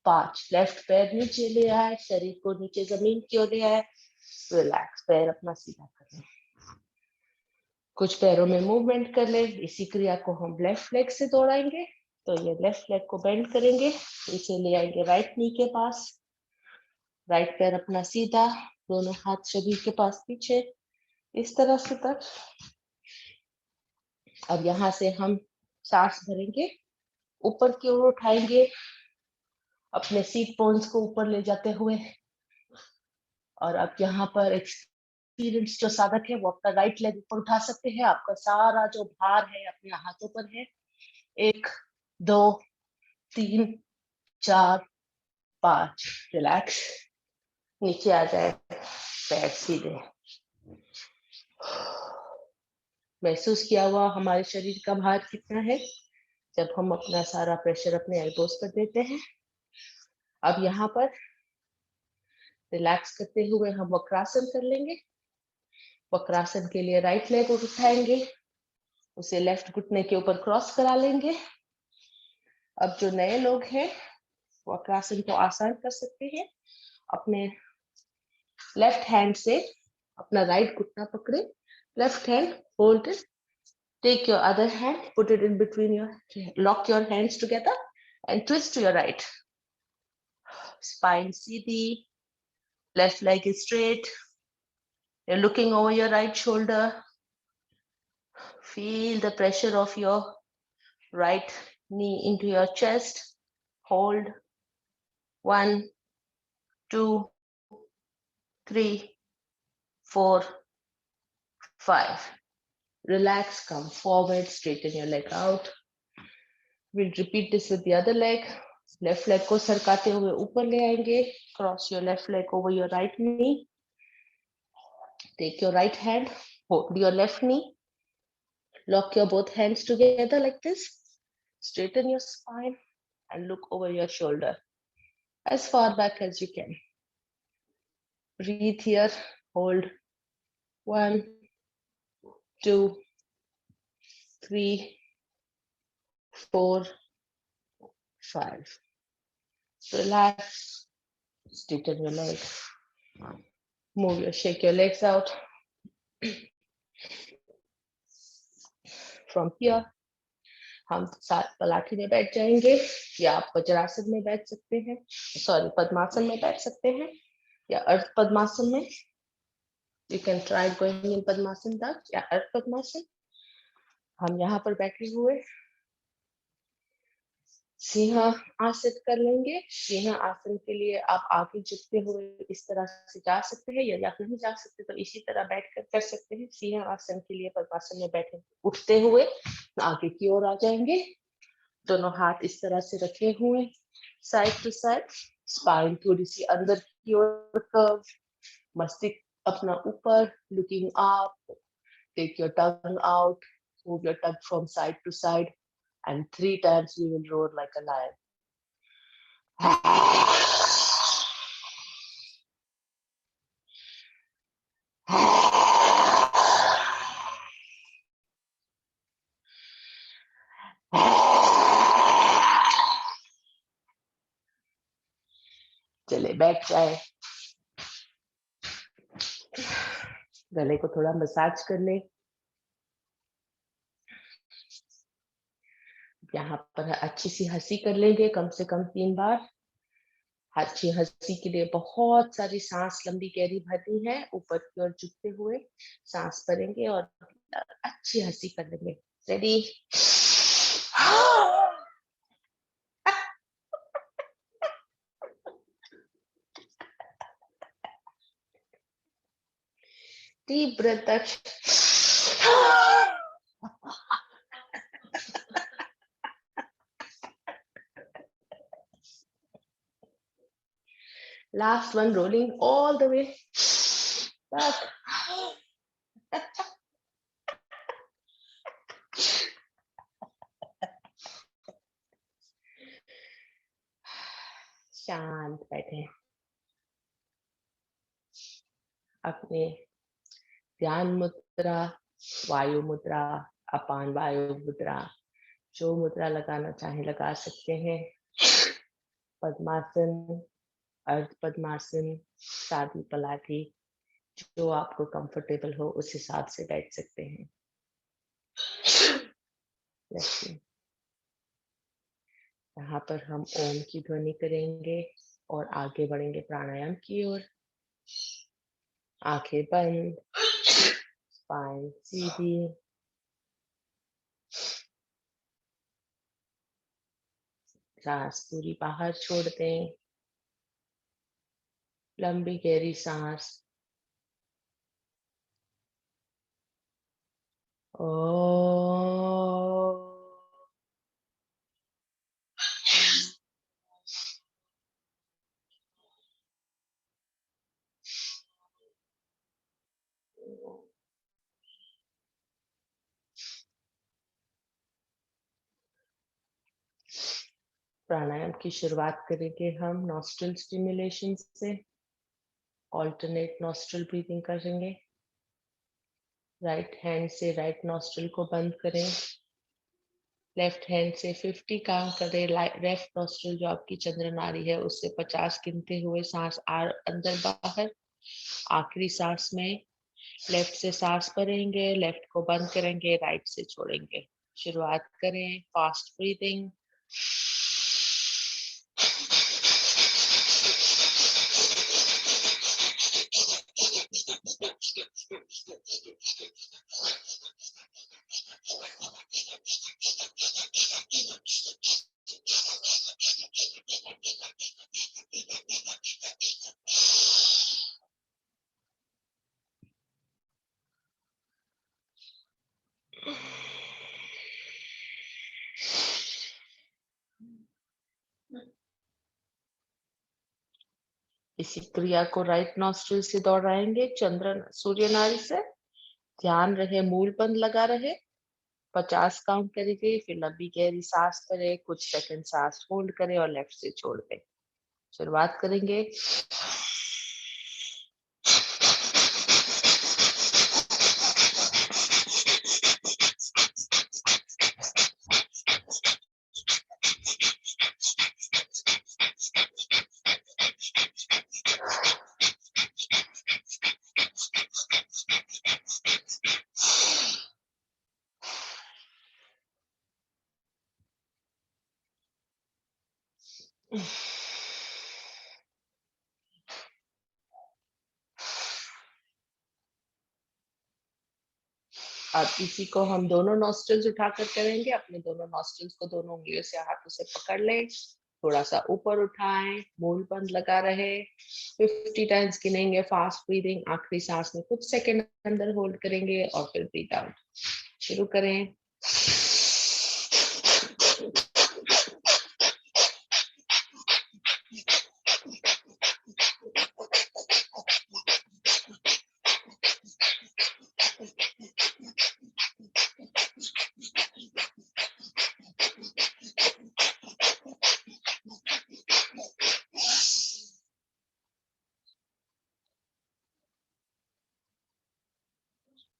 5। लेफ्ट पैर नीचे ले आए, शरीर को नीचे जमीन की ओर ले आए, रिलैक्स, पैर अपना सीधा कर लें। कुछ पैरों में मूवमेंट कर ले। इसी क्रिया को हम लेफ्ट लेग से दोहराएंगे। तो ये लेफ्ट लेग को बेंड करेंगे, इसे ले आएंगे राइट नी के पास, राइट पैर अपना सीधा, दोनों हाथ शरीर के पास पीछे, इस तरह से तक। अब यहाँ से हम सांस भरेंगे, ऊपर की ओर उठाएंगे, अपने सीट बोन्स को ऊपर ले जाते हुए और अब यहाँ पर एक्सपीरियंस जो साधक है वो अपना राइट लेग ऊपर उठा सकते हैं। आपका सारा जो भार है अपने हाथों पर है। 1 2 3 4 5। रिलैक्स, नीचे आ जाए, पैर सीधे। महसूस किया हुआ हमारे शरीर का भार कितना है जब हम अपना सारा प्रेशर अपने एल्बोस पर देते हैं। अब यहाँ पर रिलैक्स करते हुए हम वक्रासन कर लेंगे। वक्रासन के लिए राइट लेग उठाएंगे, उसे लेफ्ट घुटने के ऊपर क्रॉस करा लेंगे। अब जो नए लोग हैं वक्रासन को आसान कर सकते हैं। अपने लेफ्ट हैंड से अपना राइट घुटना पकड़े, left hand hold it, take your other hand, put it in between your, lock your hands together and twist to your right. Spine seedhi, left leg is straight. You're looking over your right shoulder. Feel the pressure of your right knee into your chest. Hold. 1 2 3 4 5. Relax, come forward, straighten your leg out. We'll repeat this with the other leg. Left leg को सरकाते हुए ऊपर ले आएंगे. Cross your left leg over your right knee. Take your right hand, hold your left knee, lock your both hands together like this. Straighten your spine and look over your shoulder as far back as you can. Breathe here, hold. 1 2 3 4 5. Relax, straighten your leg. Shake your legs out. From here, हम साथ पलाठी में बैठ जाएंगे या आप वज्रासन में बैठ सकते हैं, सॉरी पद्मासन में बैठ सकते हैं या अर्ध पद्मासन में. You can try going in padmasana तक या अर्ध पद्मासन. हम यहाँ पर बैठे हुए सिंह आसन कर लेंगे. सिंह आसन के लिए आप आगे झुकते हुए इस तरह से जा सकते हैं, या नहीं जा सकते तो इसी तरह बैठकर कर सकते हैं. सिंह आसन के लिए पद्मासन में बैठे उठते हुए आगे की ओर आ जाएंगे. दोनों हाथ इस तरह से रखे हुए साइड टू साइड. स्पाइन थोड़ी सी अंदर की ओर कर्व, मस्तिष्क अपना ऊपर, looking up. Take your tongue out, move your tongue from side to side. And 3 times we will roar like a lion. चले बैठ जाए. गले को थोड़ा मसाज कर ले. यहाँ पर अच्छी सी हंसी कर लेंगे कम से कम 3 बार. अच्छी हंसी के लिए बहुत सारी सांस लंबी गहरी भरनी है. ऊपर की ओर झुकते हुए सांस भरेंगे और अच्छी हंसी कर लेंगे. Ready? Deep breath touch. Last one, rolling all the way back. शांत बैठे. अपने ध्यान मुद्रा, वायु मुद्रा, अपान वायु मुद्रा, जो मुद्रा लगाना चाहे लगा सकते हैं. पद्मासन, अर्ध पद्मासन, सादी पलाठी, जो आपको कंफर्टेबल हो उस हिसाब से बैठ सकते हैं. यहाँ पर हम ओम की ध्वनि करेंगे और आगे बढ़ेंगे प्राणायाम की ओर. आंखें बंद, स्पाइन सीधी. सांस पूरी बाहर छोड़ दें. लंबी गहरी सांस। प्राणायाम की शुरुआत करेंगे हम नॉस्ट्रल स्टिमुलेशन से। ऑल्टरनेट नॉस्ट्रल ब्रीदिंग करेंगे। राइट हैंड से राइट नॉस्ट्रल को बंद करें। लेफ्ट हैंड से 50 काउंट करें। लेफ्ट नॉस्ट्रल जो आपकी चंद्र नाड़ी है उससे 50 गिनते हुए सांस अंदर बाहर। आखिरी सांस में लेफ्ट से सांस भरेंगे, लेफ्ट को बंद करेंगे, राइट से छोड़ेंगे। शुरुआत करें। Fast breathing. इसी क्रिया को राइट नॉस्ट्रिल से दोहराएंगे चंद्र सूर्य नाड़ी से। ध्यान रहे मूल बंद लगा रहे। 50 काउंट करेंगे, फिर लंबी गहरी सांस करें, कुछ सेकंड सांस होल्ड करें और लेफ्ट से छोड़ दें। शुरुआत करेंगे। अब इसी को हम दोनों नॉस्ट्रल्स उठाकर करेंगे। अपने दोनों नॉस्ट्रल्स को दोनों उंगलियों से हाथों से पकड़ लें। थोड़ा सा ऊपर उठाएं, मूल बंद लगा रहे। 50 टाइम्स गिनेंगे फास्ट ब्रीदिंग। आखिरी सांस में कुछ सेकंड अंदर होल्ड करेंगे और फिर ब्रीथ आउट। शुरू करें।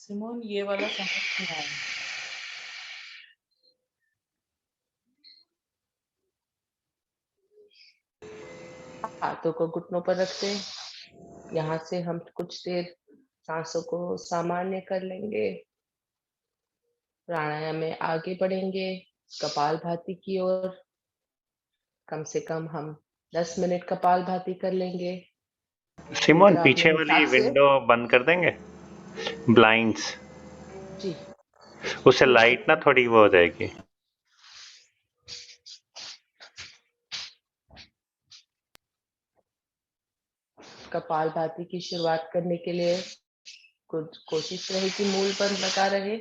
सिमोन ये वाला समझ नहीं आया। हाथों को घुटनों पर रखते हैं। यहाँ से हम कुछ देर सांसों को सामान्य कर लेंगे। प्राणायाम में आगे बढ़ेंगे कपालभाति की ओर। कम से कम हम 10 मिनट कपालभाति कर लेंगे। सिमोन मुद्रा अपने पीछे वाली हिसाब से। विंडो बंद कर देंगे, ब्लाइंड्स। जी, उससे लाइट ना थोड़ी वो हो जाएगी। कपालभाति की शुरुआत करने के लिए कुछ कोशिश रहे कि मूल बंद लगा रहे।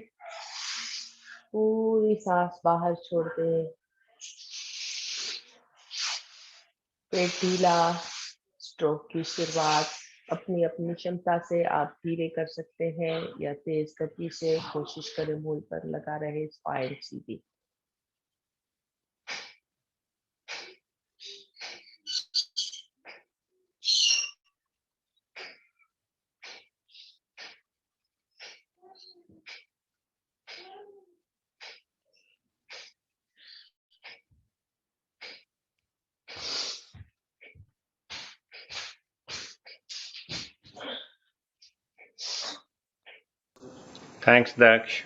पूरी सांस बाहर छोड़ दे। पेट ढीला। स्ट्रोक की शुरुआत अपनी अपनी क्षमता से आप धीरे कर सकते हैं या तेज गति से। कोशिश करें मूल पर लगा रहे, स्पाइन सीधी। थैंक्स दक्ष।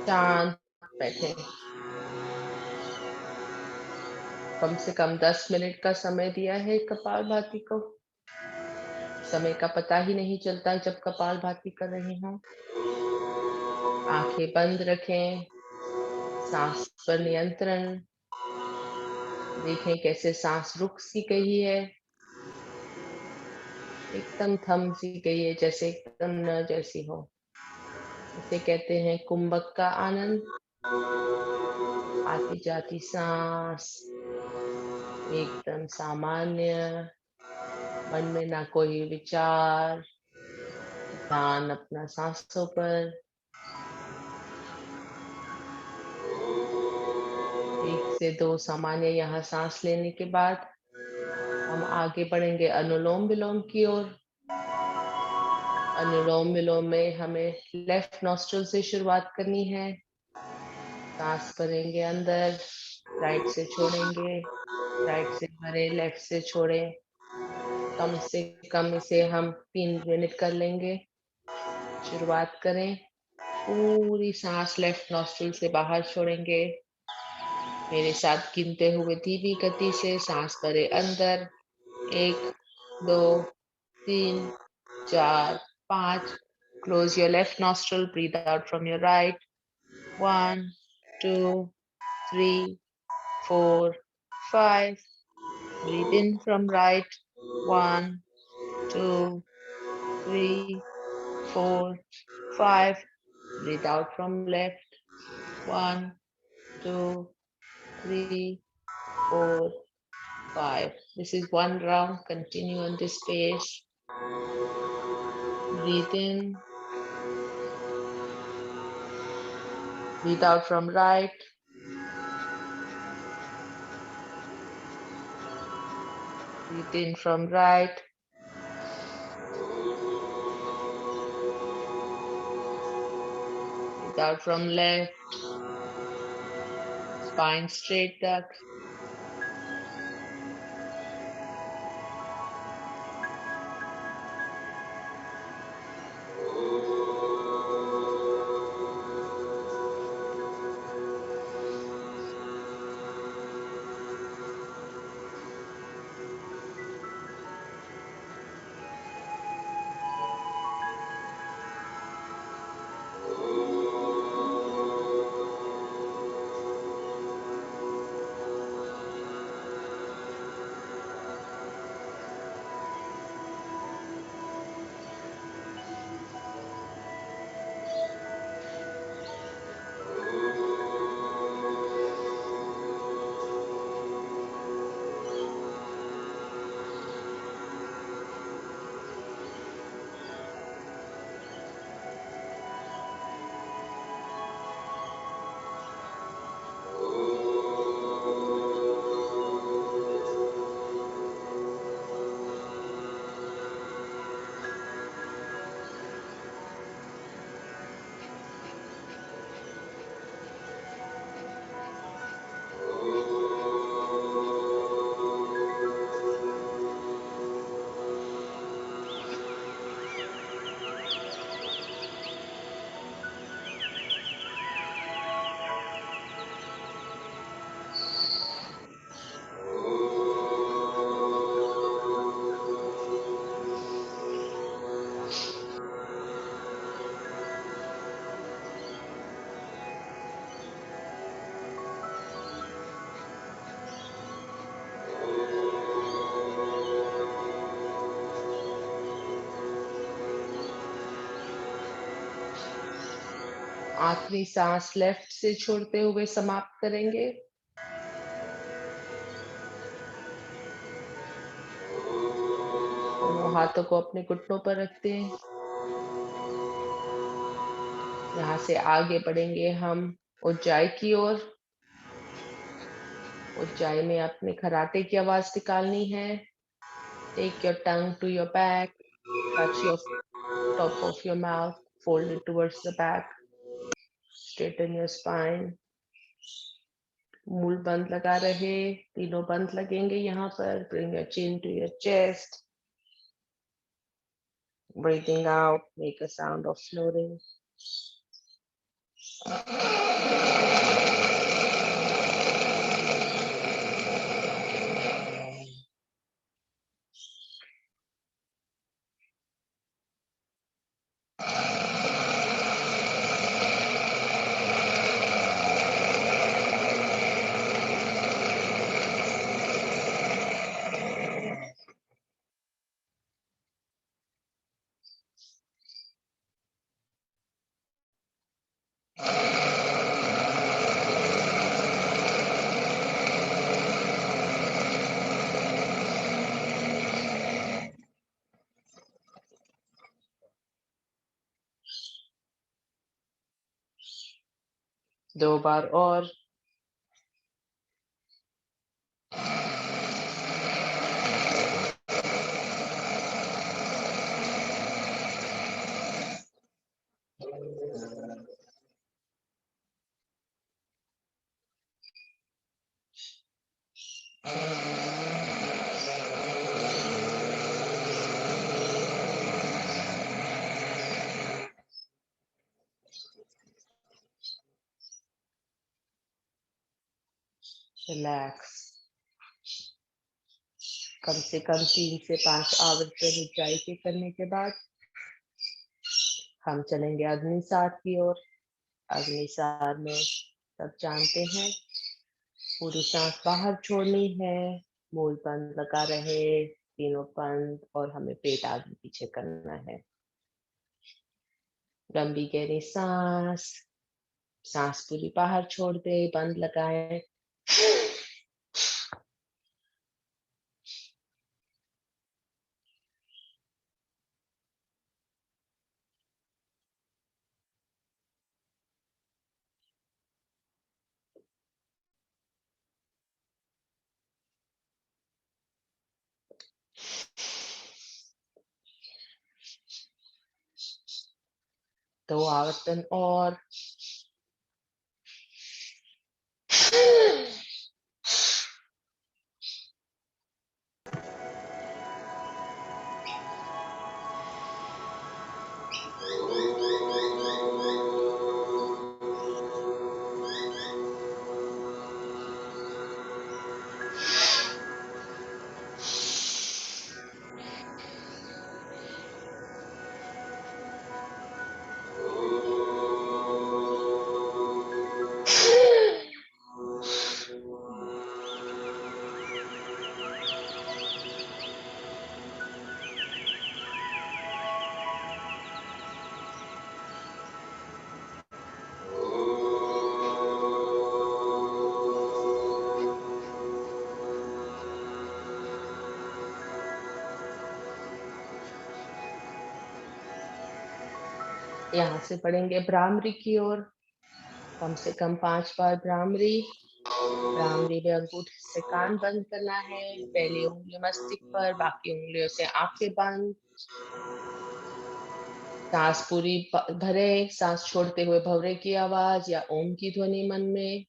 शांत बैठे। कम से कम 10 मिनट का समय दिया है कपालभाति को। समय का पता ही नहीं चलता जब कपालभाति कर रहे हों। आंखें बंद रखें, सांस पर नियंत्रण। देखें कैसे सांस रुक सी गई है, एकदम थम सी गई है, जैसे एकदम न जैसी हो। इसे कहते हैं कुंभक का आनंद। आती जाती सांस एकदम सामान्य, मन में ना कोई विचार, ध्यान अपना सांसों पर। 1 से 2 सामान्य यहाँ सांस लेने के बाद हम आगे बढ़ेंगे अनुलोम विलोम की ओर। अनुलोम विलोम में हमें लेफ्ट नॉस्ट्रल से शुरुआत करनी है। सांस भरेंगे अंदर, राइट से छोड़ेंगे, राइट से भरे, लेफ्ट से छोड़ें। कम से कम इसे हम 3 मिनट कर लेंगे। शुरुआत करें। पूरी सांस लेफ्ट नॉस्ट्रल से बाहर छोड़ेंगे। मेरे साथ गिनते हुए धीमी गति से सांस भरे अंदर। 1, 2, 3, 4, 5. Close your left nostril, breathe out from your right. 1, 2, 3, 4, 5. Breathe in from right. 1, 2, 3, 4, 5. Breathe out from left. 1, 2, 3, 4, 5. This is one round. Continue on this pace. Breathe in. Breathe out from right. Breathe in from right. Breathe out from left. Spine straight duck. आखिरी सांस left से छोड़ते हुए समाप्त करेंगे। दोनों हाथों को अपने घुटनों पर रखते हैं। यहाँ से आगे बढ़ेंगे हम उज्जाई की ओर। उज्जाई में अपने खराटे की आवाज निकालनी है। Take your tongue to your back, touch your top of your mouth, fold it towards the back, straighten your spine. मूल बंद लगा रहे, तीनों बंद लगेंगे यहाँ पर। Bring your chin to your chest. Breathing out, make a sound of snoring. दो बार और। रिलैक्स। कम से कम 3 से 5 आवर्तन ऊंचाई के करने के बाद हम चलेंगे अग्निसार की ओर। अग्निसार में सब जानते हैं, पूरी सांस बाहर छोड़नी है, मूल बंद लगा रहे, तीनों बंद, और हमें पेट आगे पीछे करना है। लंबी गहरी सांस, सांस पूरी बाहर छोड़ दे, बंद लगाए। दो आवर्तन और। यहाँ से पढ़ेंगे भ्रामरी की ओर। कम से कम 5 बार भ्रामरी। भ्रामरी में अंगूठे से कान बंद करना है, पहली उंगली मस्तिष्क पर, बाकी उंगलियों से आंखें बंद। सांस पूरी भरे, सांस छोड़ते हुए भवरे की आवाज या ओम की ध्वनि मन में।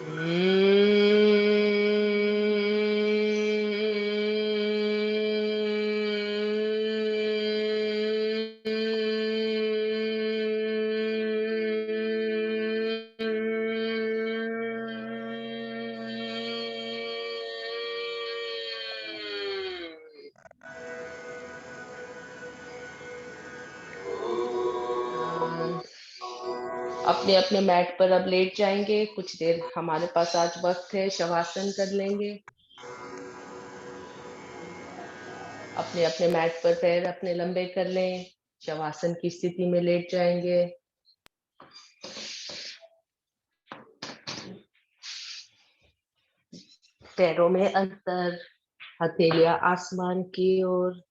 Mm-hmm. अपने अपने मैट पर अब लेट जाएंगे। कुछ देर हमारे पास आज वक्त है, शवासन कर लेंगे। अपने अपने मैट पर पैर अपने लंबे कर लें, शवासन की स्थिति में लेट जाएंगे। पैरों में अंतर, हथेलियां आसमान की ओर।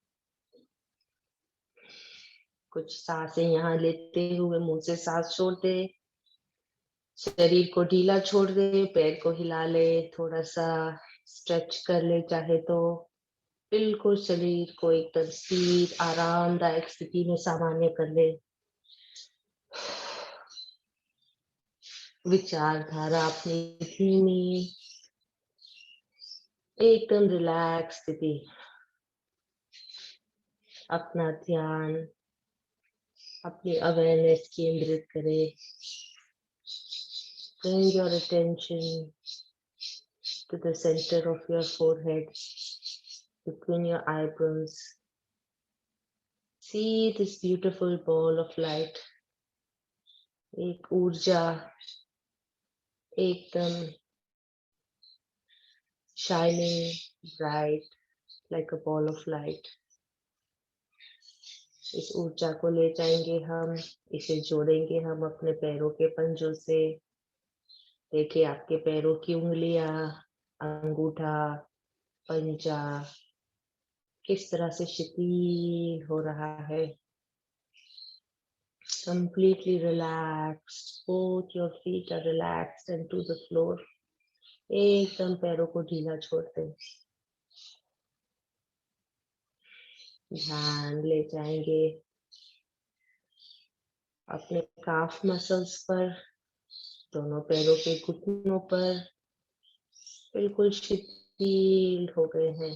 कुछ सांसें यहाँ लेते हुए मुंह से सांस छोड़ दे। शरीर को ढीला छोड़ दे, पैर को हिला ले, थोड़ा सा स्ट्रेच कर ले चाहे तो। बिल्कुल शरीर को एकदम स्थिर आरामदायक स्थिति में सामान्य कर ले। विचारधारा अपनी धीमी, एकदम रिलैक्स स्थिति। अपना ध्यान, अपनी अवेयरनेस केंद्रित करें। Bring your attention to the center of your forehead, between your eyebrows. See this beautiful ball of light. एक ऊर्जा, एकदम shining bright like a ball of light. इस ऊर्जा को ले जाएंगे हम, इसे जोड़ेंगे हम अपने पैरों के पंजों से। देखिए आपके पैरों की उंगलियां, अंगूठा, पंजा किस तरह से शिथिल हो रहा है। Completely relaxed. Both your feet are relaxed and to the floor. एकदम पैरों को ढीला छोड़ दें। ध्यान ले जाएंगे अपने काफ मसल्स पर, दोनों पैरों के घुटनों पर। बिल्कुल शिथिल हो गए हैं।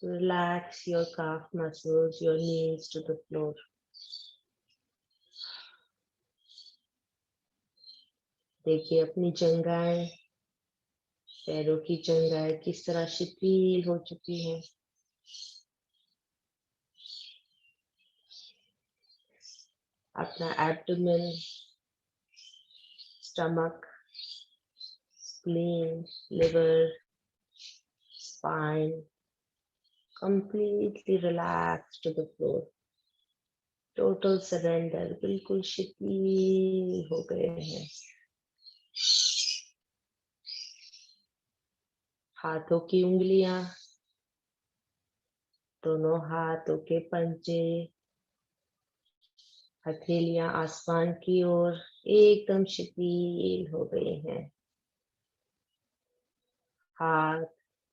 Relax your calf muscles, your knees to the floor. देखिए अपनी जंघाएं, पैरों की जंघाएं किस तरह शिथिल हो चुकी हैं। अपना abdomen, stomach, spleen, liver, spine, completely relaxed to the floor. Total surrender, बिल्कुल शिथिल हो गए हैं। हाथों की उंगलियां, दोनों हाथों के पंजे, हथेलियां आसमान की ओर एकदम शिथिल हो गए हैं। हाथ,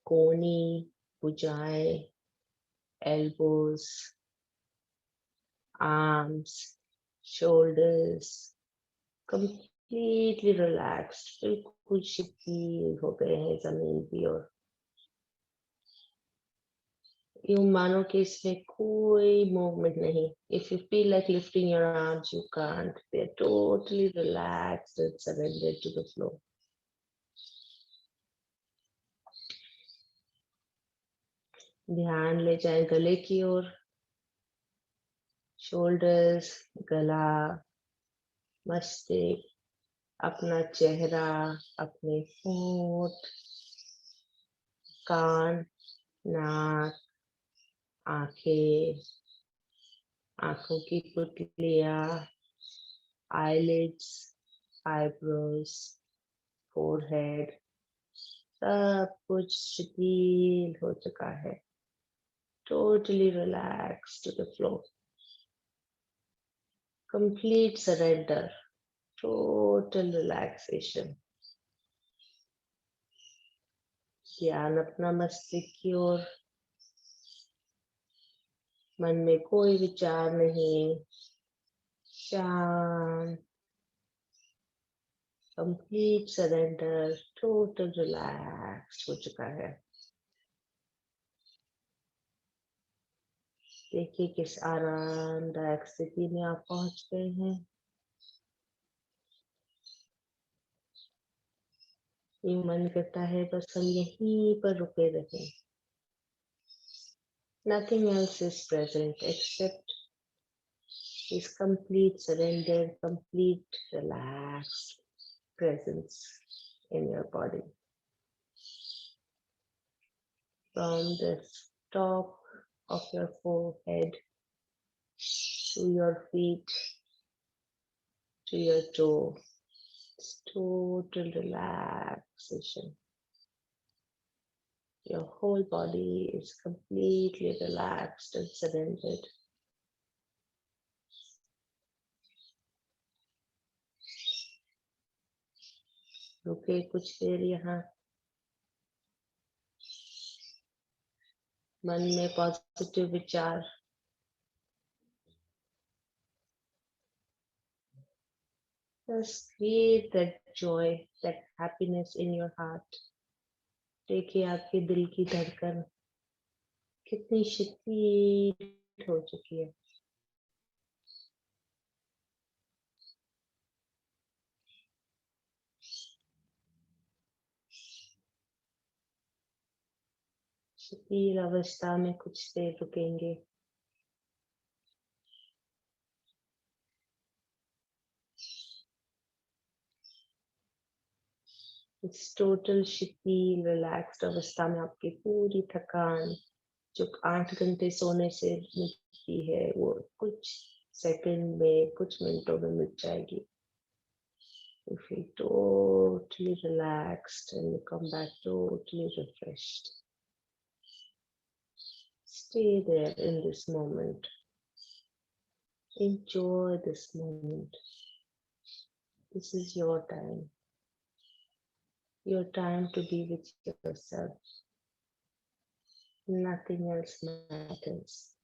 कोहनी, भुजाएं, elbows, arms, shoulders, completely relaxed, बिल्कुल शिथिल हो गए हैं जमीन की ओर। यूं मानो कि इसमें कोई मूवमेंट नहीं। If you feel like lifting your arms, you can't. They're totally relaxed and surrendered to the floor. ध्यान ले जाए गले की ओर, शोल्डर्स, गला, मस्तक, अपना चेहरा, अपने होंठ, कान, नाक, आंखें, आंखों की पुतलियां, eyelids, eyebrows, forehead, सब कुछ शिथिल हो चुका है। Totally relaxed to the floor. Complete surrender. Total relaxation. ध्यान अपना मस्तिष्क की ओर, मन में कोई विचार नहीं, शांत, कंप्लीट सरेंडर, टोटल रिलैक्स हो चुका है। देखिए किस आरामदायक स्थिति में आप पहुंच गए हैं। ये मन करता है बस हम यहीं पर रुके रहें। Nothing else is present except is complete surrender, complete relaxed presence in your body. From the top of your forehead to your feet, to your toe, it's total relaxation. Your whole body is completely relaxed and surrendered. रुके कुछ देर यहाँ, मन में positive विचार, just create that joy, that happiness in your heart. देखिए आपके दिल की धड़कन कितनी शिथिल हो चुकी है. शिथिल अवस्था में कुछ देर रुकेंगे. इस टोटल शिथिल रिलैक्स्ड अवस्था में आपकी पूरी थकान जो 8 घंटे सोने से मिटती है वो कुछ सेकंड में, कुछ मिनटों में मिट जाएगी. You feel totally relaxed and you come back totally refreshed. Stay there in this moment. Enjoy this moment. This is your time. Your time to be with yourself. Nothing else matters.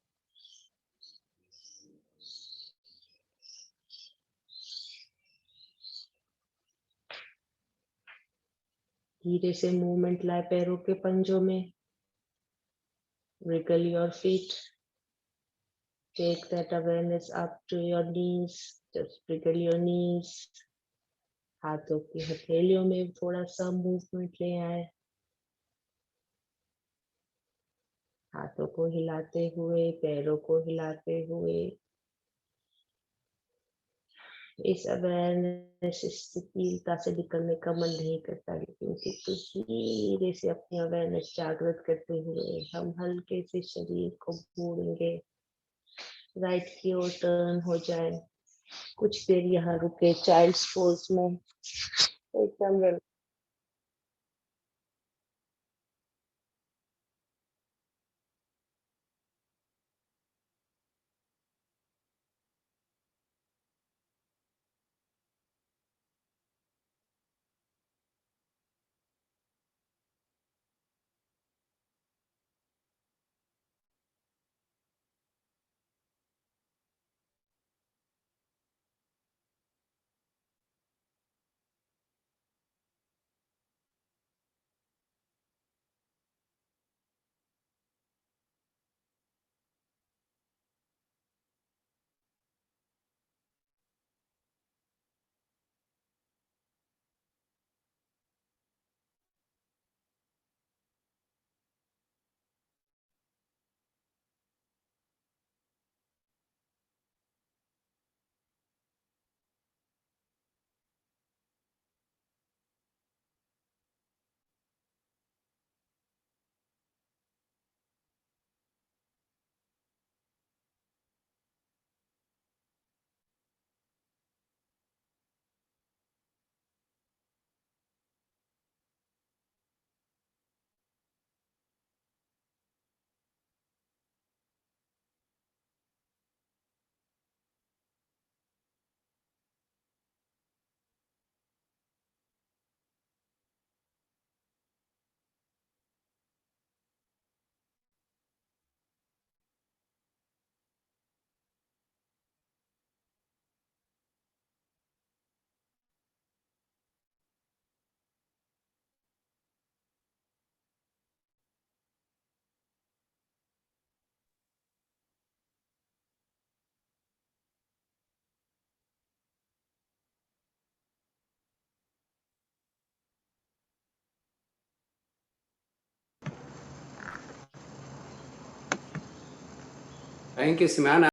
धीरे से movement लाए पैरों के पंजों में. Wriggle your feet. Take that awareness up to your knees. Just wriggle your knees. हाथों की हथेलियों में थोड़ा सा मूवमेंट ले आए. हाथों को हिलाते हुए, पैरों को हिलाते हुए. इस अवेयरनेस स्थिरता से निकलने का मन नहीं करता, लेकिन धीरे से अपनी अवेयरनेस जागृत करते हुए हम हल्के से शरीर को मोड़ेंगे. राइट की ओर टर्न हो जाए. कुछ देर यहाँ रुके चाइल्ड्स पोज में. एकदम Thank you, Simana.